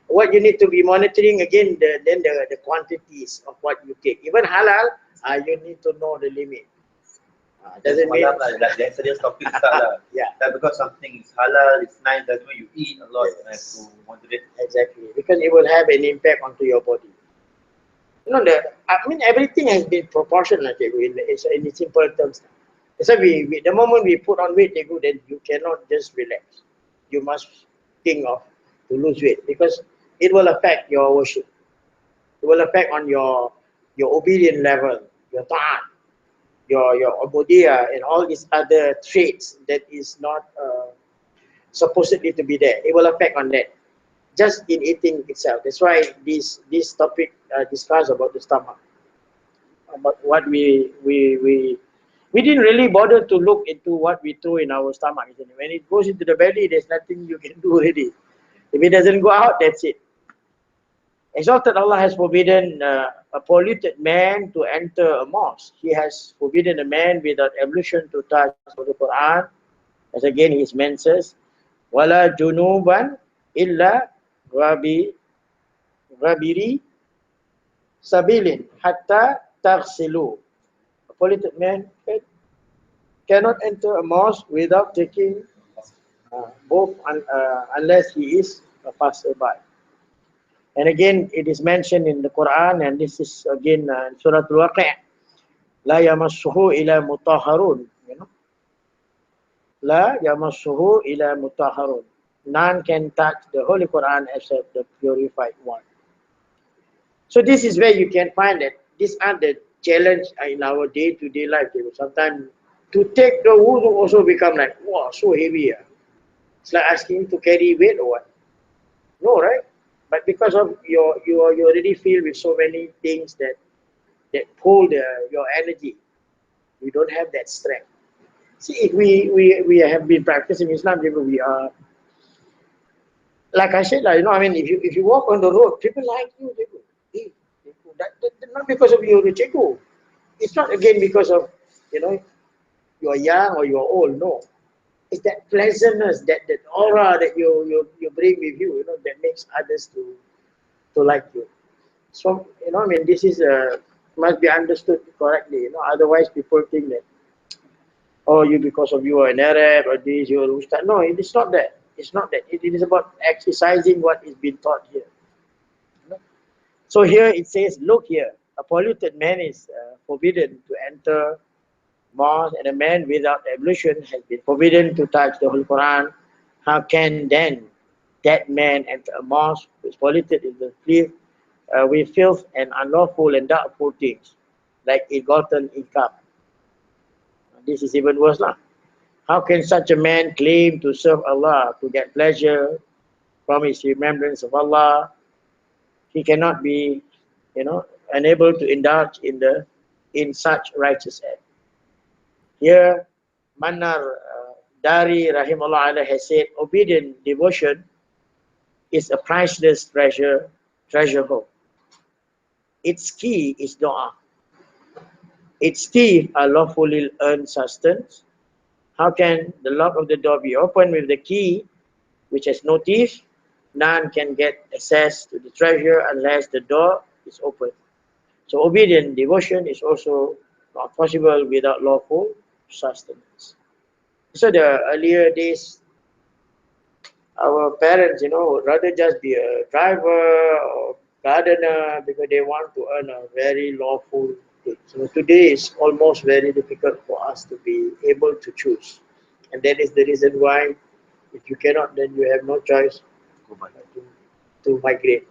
What you need to be monitoring again, the quantities of what you take. Even halal, you need to know the limit. Doesn't mean like yesterday's topic start yeah. That because something is halal, it's nice, that's why you eat a lot. You have to moderate. Exactly, because it will have an impact onto your body. You know, everything has been proportionate in simple terms. So the moment we put on weight, then you cannot just relax. You must think of to lose weight because it will affect your worship. It will affect on your your obedient level, your ta'at, your ubudiyah, and all these other traits that is not supposedly to be there. It will affect on that. Just in eating itself. That's why this topic discuss about the stomach, about what we didn't really bother to look into what we throw in our stomach. Isn't it? When it goes into the belly, there's nothing you can do already. If it doesn't go out, that's it. Exalted Allah has forbidden a polluted man to enter a mosque. He has forbidden a man without ablution to touch the Quran, as again his menses. Wala junuban illa ghabiri sabilin hatta taghsilu. A polluted man cannot enter a mosque without taking unless he is a passerby. And again, it is mentioned in the Quran, and this is again in Surah Al-Waqi', La yamassuhu ila mutahharun. You know, La yamassuhu ila mutahharun. None can touch the Holy Quran except the purified one. So this is where you can find that these are the challenge in our day-to-day life. Sometimes to take the wudu also become like, wow, so heavy. It's like asking to carry weight or what? No, right? But because of you already feel with so many things that pull your energy, we don't have that strength. See, if we have been practicing Islam, we are, like I said, you know, I mean, if you walk on the road, people like you, they go, hey, not because of your cikgu. It's not again because of, you know, you're young or you're old. No, it's that pleasantness, that aura that you bring with you, you know, that makes others to like you. So, you know, I mean, this is must be understood correctly. You know, otherwise people think that, oh, you because of you are an Arab or this, you are Ustad. No, it is not that. It's not that. It is about exercising what is being taught here. So here it says, look here, a polluted man is forbidden to enter mosque, and a man without ablution has been forbidden to touch the Holy Quran. How can then that man enter a mosque who is polluted in the with filth and unlawful and doubtful things, like ill-gotten income? This is even worse now. How can such a man claim to serve Allah, to get pleasure from his remembrance of Allah? He cannot be, you know, unable to indulge in such righteous act. Here, Manar Dari Rahimullah Allah has said, obedient devotion is a priceless treasure home. Its key is dua. Its thief are lawfully earned sustenance. How can the lock of the door be opened with the key which has no thief? None can get access to the treasure unless the door is open. So obedient devotion is also not possible without lawful sustenance. So the earlier days, our parents, you know, would rather just be a driver or gardener because they want to earn a very lawful thing. So today is almost very difficult for us to be able to choose. And that is the reason why if you cannot, then you have no choice to migrate.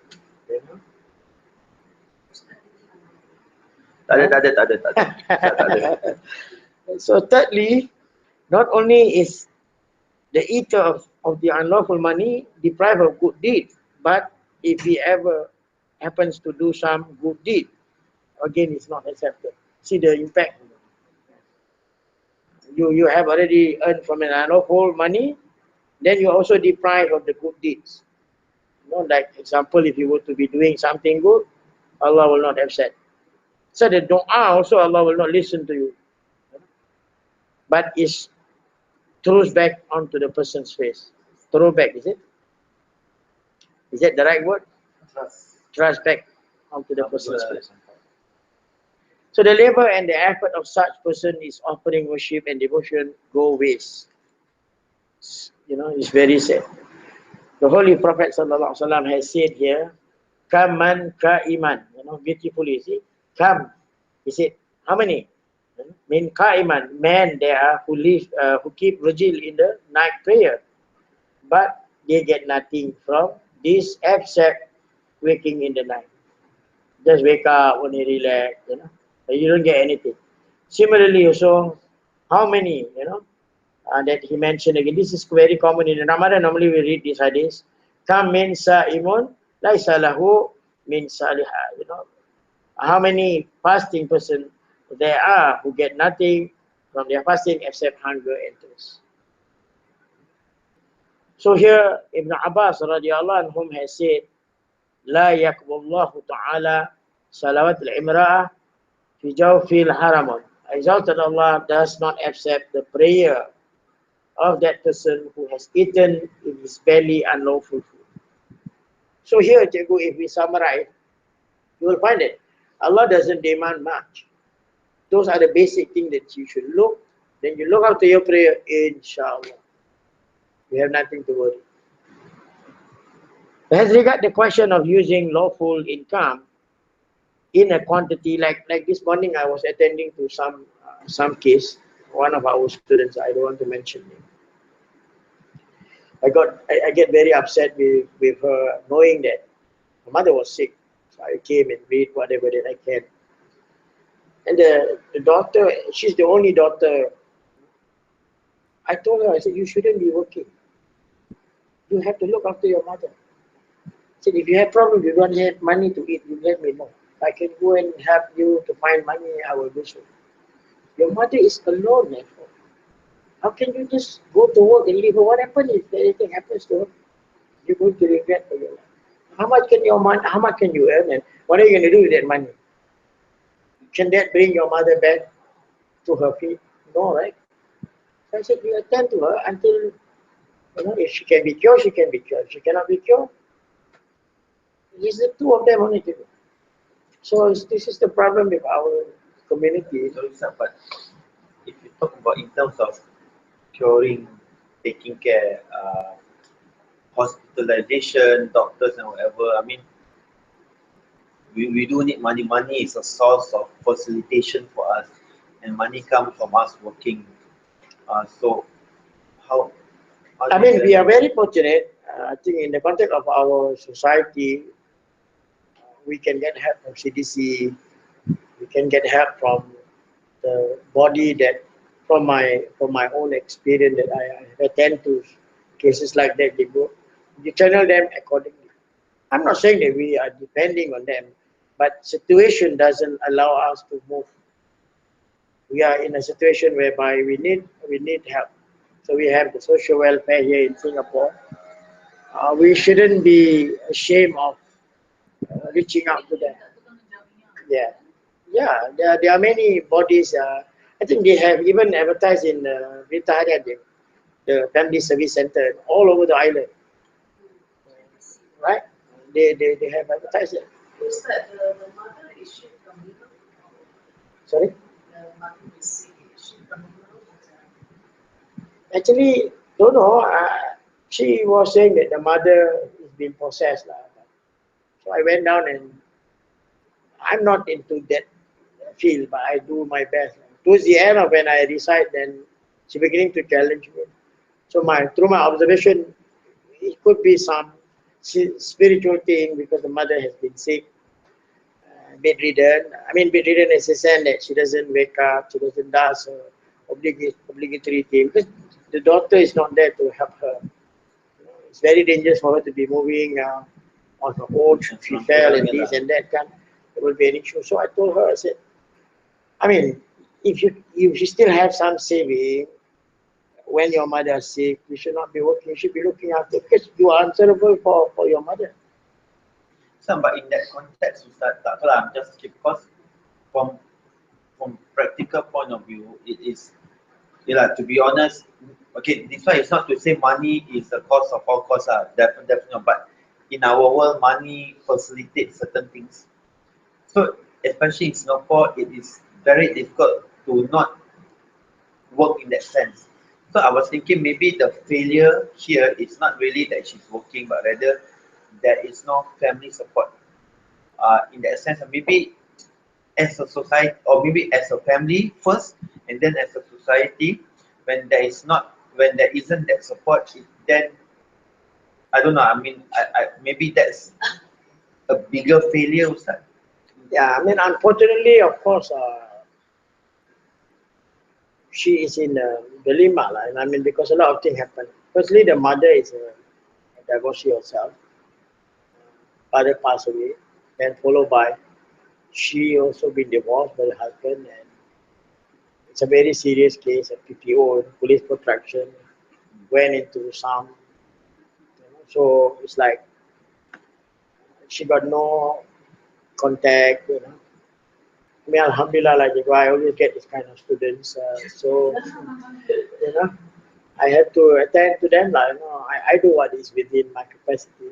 You know? Tak ada. So thirdly, not only is the eater of the unlawful money deprived of good deed, but if he ever happens to do some good deed, again it's not accepted. See the impact. You have already earned from an unlawful money, then you are also deprived of the good deeds. You know, like example, if you were to be doing something good, Allah will not accept. So the dua also Allah will not listen to you. But it's throws back onto the person's face. Throw back, is it? Is that the right word? Thrust back onto the person's face. So the labor and the effort of such person is offering worship and devotion go waste. You know, it's very sad. The Holy Prophet ﷺ has said here, "Kaman kaiman." You know, beautifully, see, come. He said, how many? Min kaiman, men there are who live, who keep vigil in the night prayer, but they get nothing from this except waking in the night. Just wake up, only relax, but you don't get anything. Similarly, also, how many, that he mentioned again. This is very common in Ramadan. Normally we read these hadiths. Kam min sa'imun laisa lahu min salihah. How many fasting person there are who get nothing from their fasting except hunger and thirst. So here Ibn Abbas radiallahu anhum has said, La yakbullahu ta'ala salawat al-imra'ah fi jawfil haramun. A result that Allah does not accept the prayer of that person who has eaten in his belly unlawful food. So here, Cikgu, if we summarize, you will find that Allah doesn't demand much. Those are the basic things that you should look. Then you look after your prayer, inshallah. You have nothing to worry. As regard the question of using lawful income in a quantity, like this morning I was attending to some case, one of our students, I don't want to mention him. I get very upset with her knowing that her mother was sick. So I came and read whatever that I can. And the daughter, she's the only daughter. I told her, I said, you shouldn't be working. You have to look after your mother. I said, if you have problems, you don't have money to eat, you let me know. If I can go and help you to find money, I will do so. Your mother is alone at home. How can you just go to work and leave her? What happens if anything happens to her? You're going to regret for your life. How much can you earn, and what are you going to do with that money? Can that bring your mother back to her feet? No, right? So I said, you attend to her until, if she can be cured, she can be cured. If she cannot be cured, it's the two of them only to do. So this is the problem with our community. So, but if you talk about in terms of curing, taking care, hospitalization, doctors and whatever, I mean, we do need money. Money is a source of facilitation for us, and money comes from us working. So how I mean, we are very fortunate. I think in the context of our society, we can get help from CDC. We can get help from the body that, from my own experience that I attend to cases like that. You channel them accordingly. I'm not saying that we are depending on them, but situation doesn't allow us to move. We are in a situation whereby we need help. So we have the social welfare here in Singapore. We shouldn't be ashamed of reaching out to them. Yeah, there are many bodies. I think they have even advertised in Berita Harian, the Family Service Center all over the island. Right? They have advertised it. Is that the mother is she from Europe? Sorry? The mother is sick, is she from Europe? Actually, don't know. She was saying that the mother is being possessed. So I went down, and I'm not into that field, but I do my best. Towards the end of when I recite, then she beginning to challenge me. So through my observation, it could be some spiritual thing because the mother has been sick, bedridden. I mean, bedridden is a sense that she doesn't wake up, she doesn't do obligatory thing because the doctor is not there to help her. It's very dangerous for her to be moving on her own. She fell and this and that, there will be an issue. So I told her, I said, I mean, if you still have some saving when your mother is sick, you should not be working, you should be looking after, because you are answerable for your mother. But in that context, Ustaz, tak tahu lah, just because from practical point of view, it is, to be honest, okay, this one is not to say money is the cause of all cause, definitely not, but in our world, money facilitates certain things. So, especially in Singapore, it is very difficult to not work in that sense. So I was thinking maybe the failure here is not really that she's working, but rather there is no family support. In that sense, maybe as a society, or maybe as a family first, and then as a society, when there isn't that support, then I don't know. I mean, maybe that's a bigger failure, Ustaz. Yeah, I mean, unfortunately, of course, she is in a dilemma. I mean, because a lot of things happen. Firstly, the mother is a divorcee herself. Father passed away. Then followed by she also been divorced by the husband, and it's a very serious case. A PTO, police protection, went into some. So it's like she got no contact. I mean, Alhamdulillah, like I always get this kind of students. So you know, I have to attend to them. I do what is within my capacity.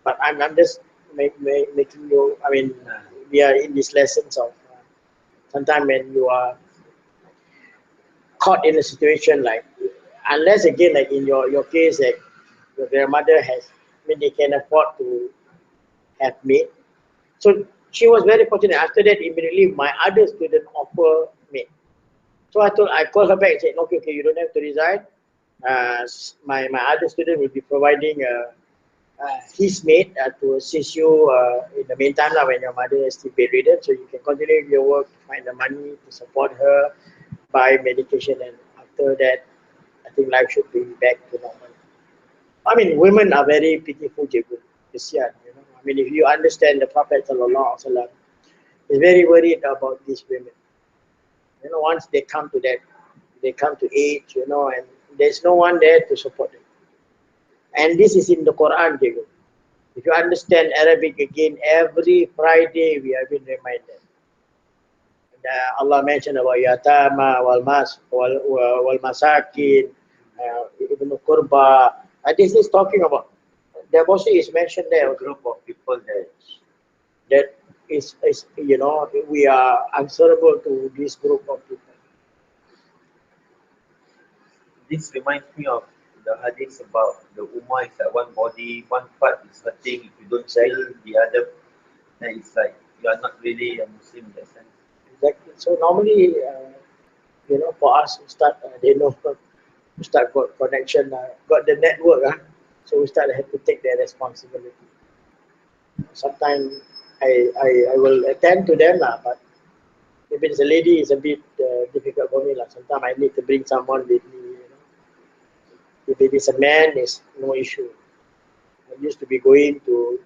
But I'm just making you. I mean, we are in these lessons of sometimes when you are caught in a situation like, unless again like in your case, like your grandmother has, I mean, they can afford to have maid. So she was very fortunate. After that, immediately my other student offer maid. So I called her back and said, okay, okay, you don't have to resign. My other student will be providing his maid to assist you in the meantime when your mother is still bedridden, so you can continue your work to find the money to support her, buy medication, and after that, I think life should be back to normal. I mean, women are very pitiful, Jebu. I mean, if you understand the Prophet Sallallahu Alaihi Wasallam is very worried about these women. Once they come to that, they come to age, and there's no one there to support them. And this is in the Quran, Jebu. If you understand Arabic again, every Friday we have been reminded. And, Allah mentioned about yatama, wal masakin, ibn qurba. This is talking about divorcee is mentioned there. A group of people That is we are answerable to this group of people. this reminds me of the hadith about the ummah is like one body, one part is hurting. If you don't feel the other, then it's like you are not really a Muslim in that sense. Exactly. So normally, for us, Ustad, they know Ustad got connection, got the network. So Ustad have to take their responsibility. Sometimes I will attend to them, but if it's a lady, it's a bit difficult for me. Sometimes I need to bring someone with me. If it is a man, it's no issue. I used to be going to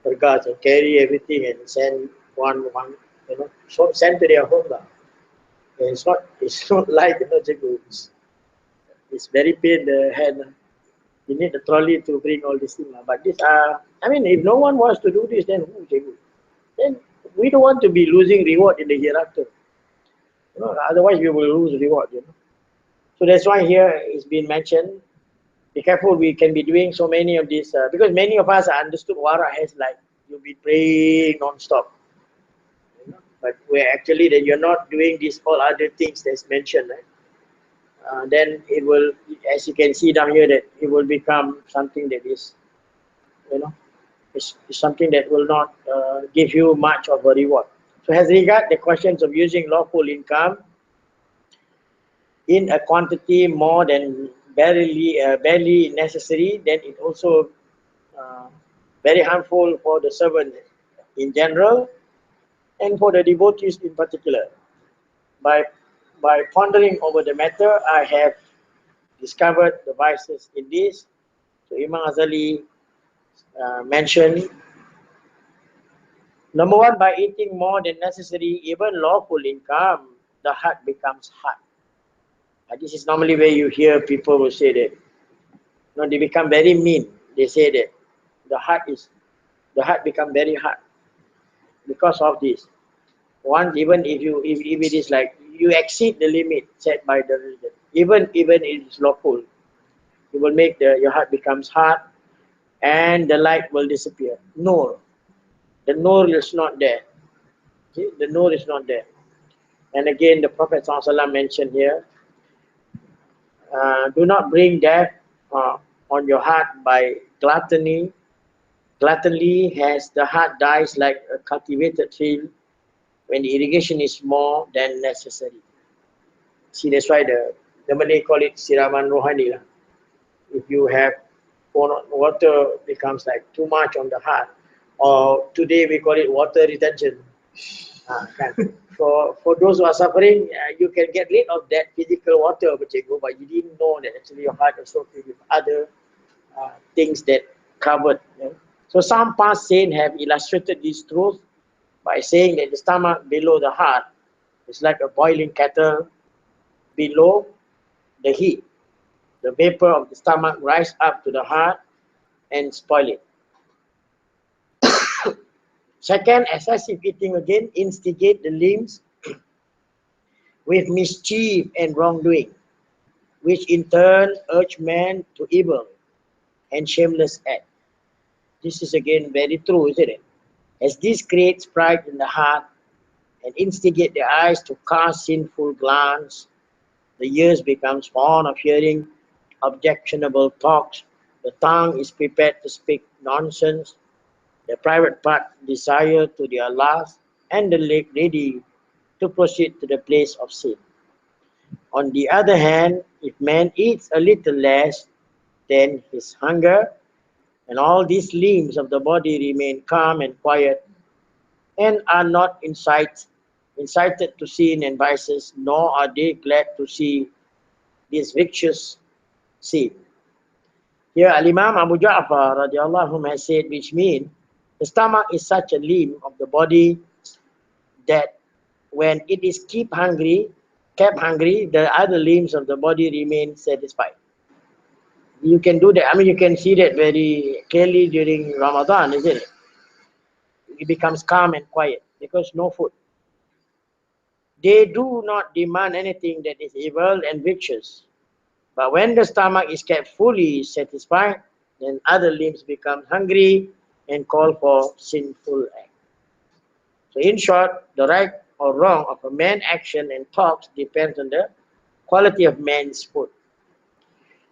Pergas and carry everything and send one, so send to their home. And it's not like, it's very pain the hand. You need a trolley to bring all these things. But this, I mean, if no one wants to do this, then who they do? Then we don't want to be losing reward in the hereafter. Otherwise we will lose reward. So that's why here it's been mentioned. Be careful. We can be doing so many of these because many of us understood wara has like you'll be praying non-stop. But we're actually that you're not doing these all other things that's mentioned. Right? Then it will, as you can see down here, that it will become something that is, you know, is something that will not give you much of a reward. So as regard the questions of using lawful income in a quantity more than barely necessary, then it also uh, very harmful for the servant in general and for the devotees in particular. By pondering over the matter, I have discovered the vices in this. So Imam Ghazali mentioned, number one, by eating more than necessary, even lawful income, the heart becomes hard. This is normally where you hear people will say that, they become very mean. They say that the heart become very hard because of this. Once, even if it is like you exceed the limit set by the religion, even it is lawful, it will make your heart becomes hard and the light will disappear. Nur, the nur is not there. See, the nur is not there. And again, the Prophet ﷺ mentioned here, do not bring death on your heart by gluttony. Gluttony has the heart dies like a cultivated field when the irrigation is more than necessary. See, that's why the Malay call it siraman rohani lah. If you have water becomes like too much on the heart, or today we call it water retention. For those who are suffering, you can get rid of that physical water, but you didn't know that actually your heart is filled with other things that covered. So some past saints have illustrated this truth by saying that the stomach below the heart is like a boiling kettle below the heat. The vapor of the stomach rise up to the heart and spoil it. Second, excessive eating again instigate the limbs with mischief and wrongdoing, which in turn urge man to evil and shameless act. This is again very true, isn't it? As this creates pride in the heart and instigate the eyes to cast sinful glance, the ears becomes fond of hearing objectionable talks, the tongue is prepared to speak nonsense, the private part desire to their lust, and the leg ready to proceed to the place of sin. On the other hand, if man eats a little less, then his hunger and all these limbs of the body remain calm and quiet and are not incited to sin and vices, nor are they glad to see this vicious sin. Here, Al-Imam Abu Ja'far radiallahu anhu has said, which means the stomach is such a limb of the body that when it is kept hungry, the other limbs of the body remain satisfied. You can do that. I mean, you can see that very clearly during Ramadan, isn't it? It becomes calm and quiet because no food. They do not demand anything that is evil and vicious. But when the stomach is kept fully satisfied, then other limbs become hungry and call for sinful act. So in short, the right or wrong of a man's action and thoughts depends on the quality of man's food.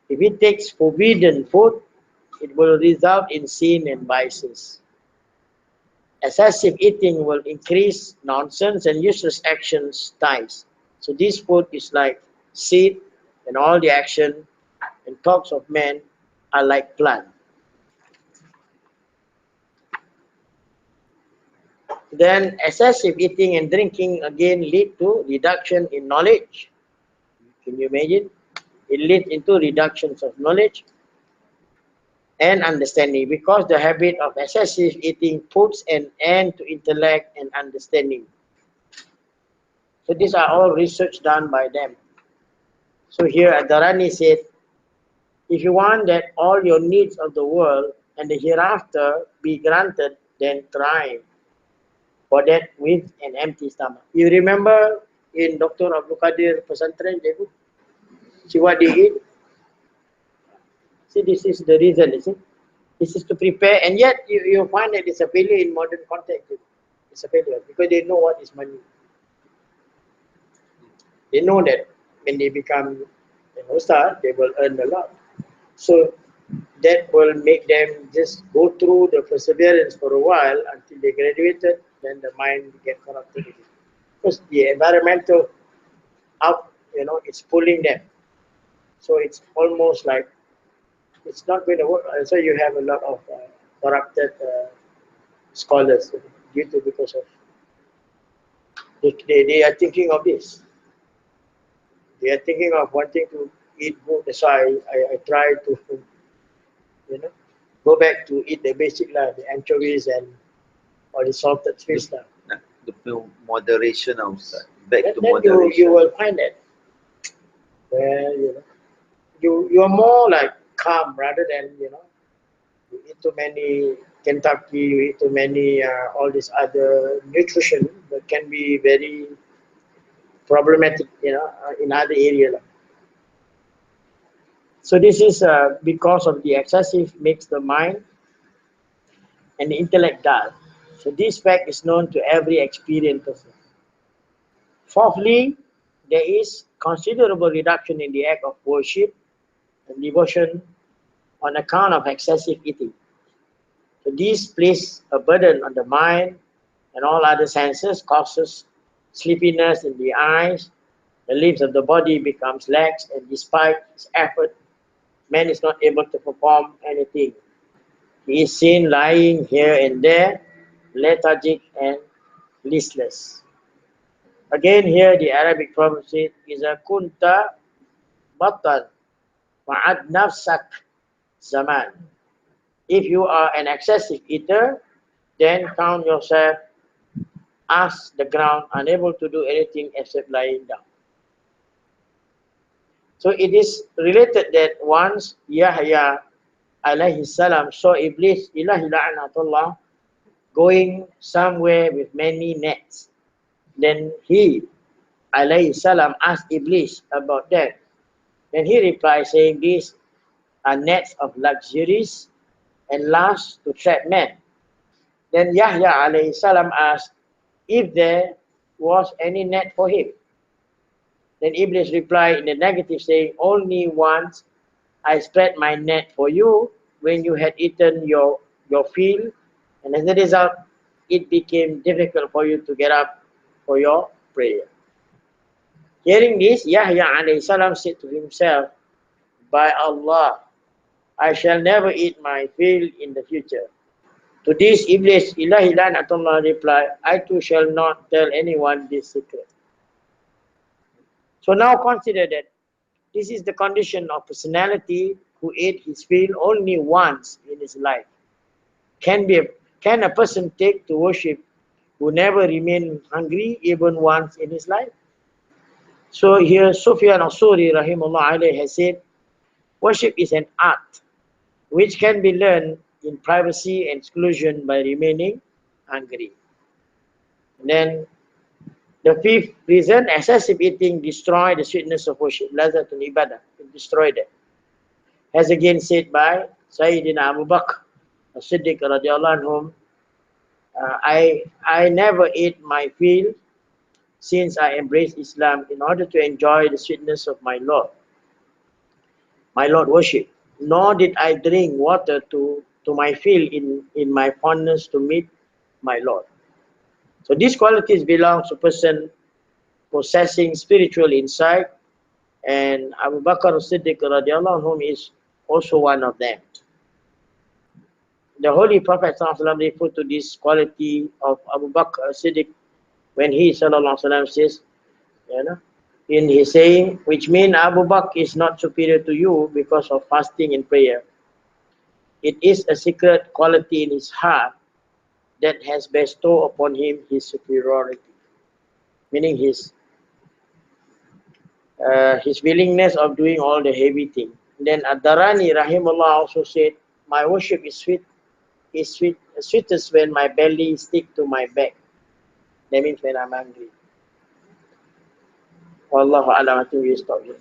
If he takes forbidden food, it will result in sin and vices. Excessive eating will increase nonsense and useless actions times. So this food is like seed, and all the action and thoughts of men are like plant. Then excessive eating and drinking again lead to reduction in knowledge. Can you imagine? It leads into reductions of knowledge and understanding because the habit of excessive eating puts an end to intellect and understanding. So these are all research done by them. So here Adharani said, if you want that all your needs of the world and the hereafter be granted, then try for that with an empty stomach. You remember in Dr. Abdul Qadir Pesantren, see what they eat? See, this is the reason, you see. This is to prepare, and yet you find that it's a failure in modern context. It's a failure because they know what is money. They know that when they become an ustad, they will earn a lot. So that will make them just go through the perseverance for a while until they graduated, then the mind get corrupted. Because the environmental it's pulling them. So it's almost like it's not going to work. So you have a lot of corrupted scholars because of they are thinking of this. They are thinking of wanting to eat good. That's why I try to go back to eat the basic the anchovies and all the salted fish The moderation also. Back to then moderation. you will find that where you are more like calm rather than you eat too many Kentucky, you eat too many all this other nutrition that can be very problematic in other areas. So this is because of the excessive makes the mind and the intellect dull. So this fact is known to every experienced person. Fourthly, there is considerable reduction in the act of worship and devotion on account of excessive eating. So this places a burden on the mind and all other senses, causes sleepiness in the eyes, the limbs of the body becomes lax, and despite his effort, man is not able to perform anything. He is seen lying here and there, lethargic and listless. Again, here the Arabic proverb says, "Iza kunta batan fa'ad nafsak zaman." If you are an excessive eater, then count yourself as the ground, unable to do anything except lying down. So it is related that once Yahya alayhi salam saw Iblis ilahi la'anatullah going somewhere with many nets. Then he alayhi salam asked Iblis about that. Then he replied saying, these are nets of luxuries and lust to trap men. Then Yahya alayhi salam asked if there was any net for him. Then Iblis replied in the negative saying, only once I spread my net for you when you had eaten your fill, and as a result, it became difficult for you to get up for your prayer. Hearing this, Yahya alayhi salam said to himself, by Allah, I shall never eat my fill in the future. To this, Iblis ilahi la'natullah replied, I too shall not tell anyone this secret. So now consider that this is the condition of personality who ate his fill only once in his life. Can a person take to worship who never remain hungry even once in his life? So here Sufyan al-Suri rahimahullah alayhi has said, worship is an art which can be learned in privacy and seclusion by remaining hungry. And then the fifth reason, excessive eating destroy the sweetness of worship. Lazatul ibadah, it destroyed it. As again said by Sayyidina Abu Bakr as-Siddiq radiallahu anhum, I never ate my fill since I embraced Islam in order to enjoy the sweetness of my Lord worship. Nor did I drink water to my fill in my fondness to meet my Lord. So these qualities belong to person possessing spiritual insight, and Abu Bakr as-Siddiq radiallahu anhum is also one of them. The Holy Prophet ﷺ referred to this quality of Abu Bakr as-Siddiq when he ﷺ says, in his saying, which means Abu Bakr is not superior to you because of fasting and prayer. It is a secret quality in his heart that has bestowed upon him his superiority, meaning his willingness of doing all the heavy thing. Then Ad-Darani rahimahullah also said, my worship is sweetest when my belly stick to my back. That means when I'm hungry. Wallahu a'lam, I think we stop here.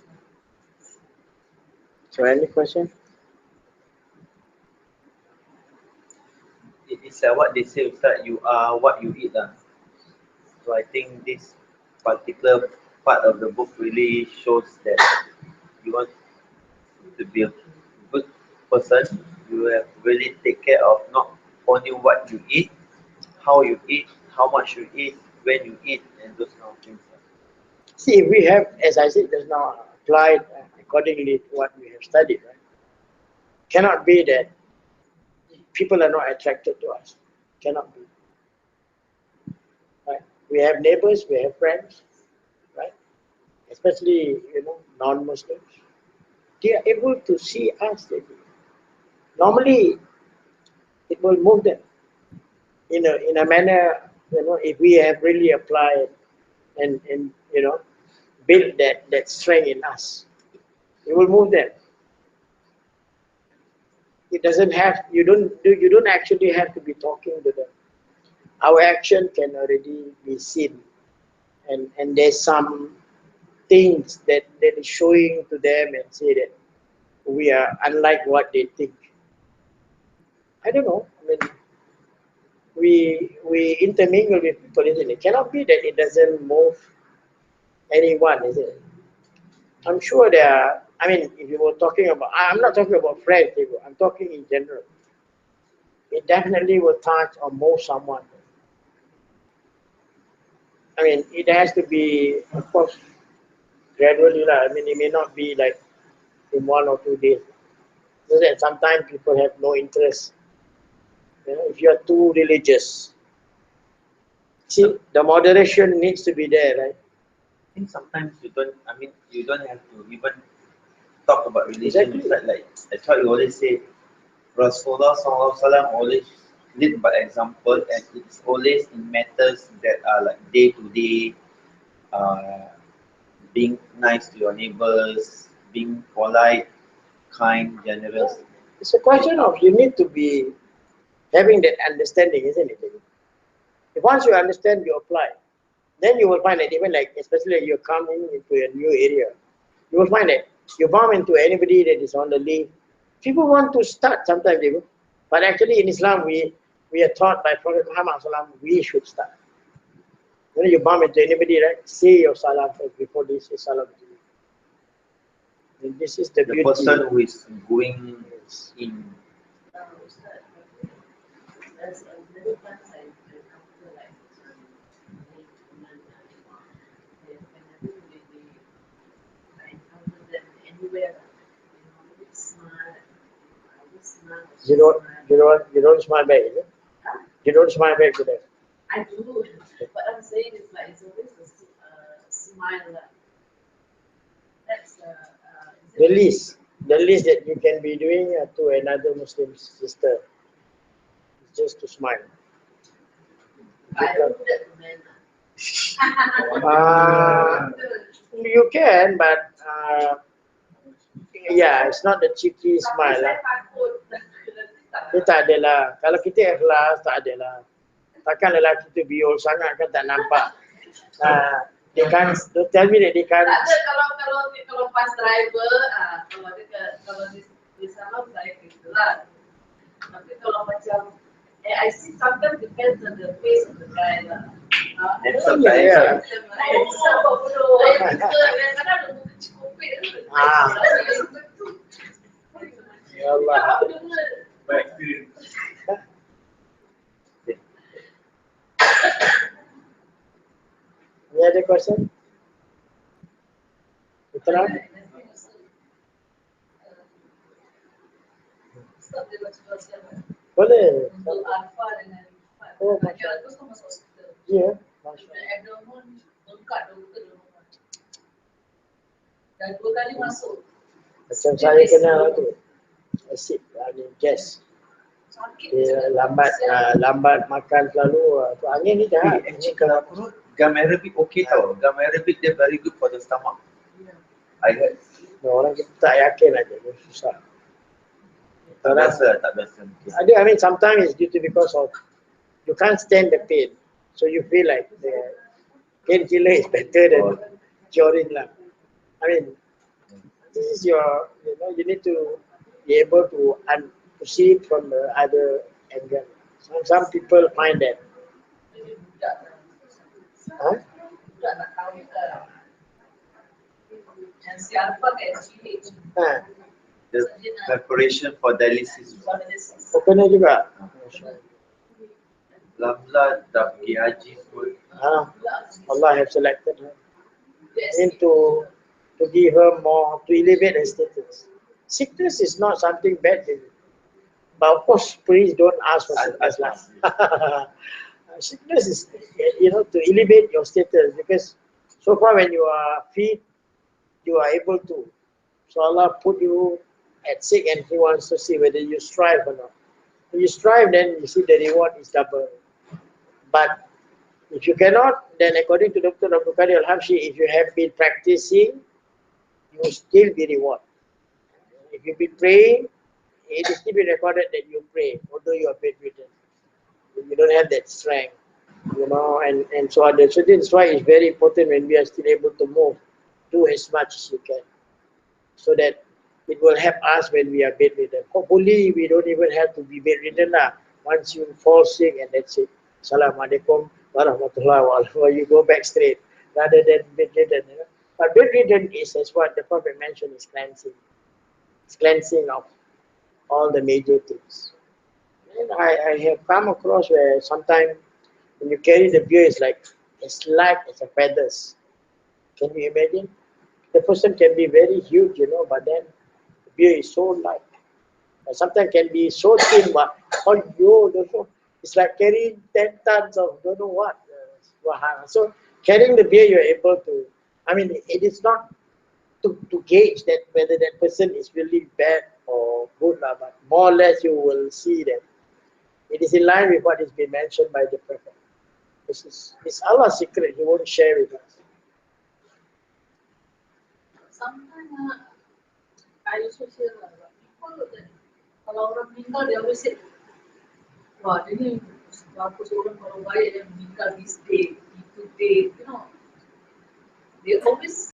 So any question? It is what they say, Ustaz, you are what you eat. So I think this particular part of the book really shows that you want to be a good person. You have to really take care of not only what you eat, how you eat, how much you eat, when you eat, and those kind of things. See, we have, as I said just now, applied accordingly to what we have studied. Right? Cannot be that people are not attracted to us. Cannot be. Right? We have neighbors, we have friends, right? Especially non-Muslims. They are able to see us. Normally, it will move them in a manner. If we have really applied and build that strength in us, it will move them. It doesn't have, you don't actually have to be talking to them. Our action can already be seen, and there's some things that is showing to them and say that we are unlike what they think. I don't know. I mean, we intermingle with people, isn't it? It cannot be that it doesn't move anyone, is it? I'm sure there are. I mean, if you were talking about, I'm not talking about friends, I'm talking in general. It definitely will touch or move someone. I mean, it has to be, of course, gradually. I mean, it may not be like in 1 or 2 days. Because sometimes people have no interest. If you are too religious, See, the moderation needs to be there, right? I think sometimes you don't. I mean, you don't have to even talk about religion. Exactly. Like that's why you always say, Rasulullah SAW always lead by example, and it's always in matters that are like day to day, being nice to your neighbors, being polite, kind, generous. It's a question of you need to be having that understanding, isn't it? If once you understand, you apply. Then you will find that even like, especially you're coming into a new area, you will find that you bump into anybody that is on the leave. People want to start sometimes, they will. But actually in Islam, we are taught by Prophet Muhammad SAW, we should start. When you bump into anybody, right, say your salam first before they say salam to you. And this is the The beauty. person who is going in. Ustaz, there's many times I encounter like whenever I encounter them anywhere, they smile. I always smile. You don't smile back, is it? You don't smile back to them. I do. What I'm saying is like it's always a smile. That's The least that you can be doing to another Muslim sister is just to smile. I don't do that to men. You can, but yeah, it's not the cheeky smile lah. Dia tak ada lah. Kalau kita ikhlas, tak ada lah. Takkan lelaki tu biol sangat kan tak nampak. They can't, don't tell me that they can't. Tak ada kalau pas driver, kalau di sana saya gitulah. Tapi kalau macam, I see sometimes depends on the face of the guy lah. Yeah. Ya Allah. Any other question? Putra? Boleh. Untuk alfa dengan Oh, Masya Allah. Masuk hospital. Ya, Masya Allah. Abdomen lengkap doktor rumah. Dan 2 kali masuk. Macam saya kenal tu. Asyik, gas. Sakit. Dia lambat makan selalu. Angin ni dah. Actually kalau perut, gum arabic okay tau. Gum arabic dia very good for the stomach. I heard. Orang kita tak yakin aja, susah. Tak biasa. Ada, I mean sometimes it's due to because of you can't stand the pain, so you feel like the painkiller is better than curing lah. I mean, this is your, you need to be able to see it from the other angle. Some people find that. Huh? The preparation for dialysis. Kena juga. Lamla dah pergi haji pun. Allah have selected her. And to give her more, to elevate her status. Sickness is not something bad, but of course, please don't ask for sickness lah. Sickness is, to elevate your status, because so far when you are fit, you are able to. So Allah put you at sick and He wants to see whether you strive or not. If you strive, then you see the reward is double. But if you cannot, then according to Dr. Abdul Qadir Al-Habshi, if you have been practicing, you will still be rewarded. If you've been praying, it is still be recorded that you pray, although you are bedridden. You don't have that strength, and so on. So this is why it's very important when we are still able to move, do as much as you can, so that it will help us when we are bedridden. Hopefully, we don't even have to be bedridden lah. Once you fall sick and that's it. Assalamualaikum warahmatullahi wabarakatuh. You go back straight rather than bedridden. But bedridden is, as what the Prophet mentioned, is cleansing. It's cleansing of all the major things. And I have come across where sometimes when you carry the beer, it's like as light as a feathers. Can you imagine? The person can be very huge, but then the beer is so light. Sometimes can be so thin, but it's like carrying 10 tons of don't know what. wahana. So carrying the beer, you're able to, I mean, it is not to gauge that whether that person is really bad or good, but more or less you will see that it is in line with what has been mentioned by the Prophet. It's Allah's secret, He won't share with us. Sometimes I also hear people that kalau orang meninggal dia always say, wah dia ni berapa seorang kalau baik yang meninggal this day, itu day, you know. They always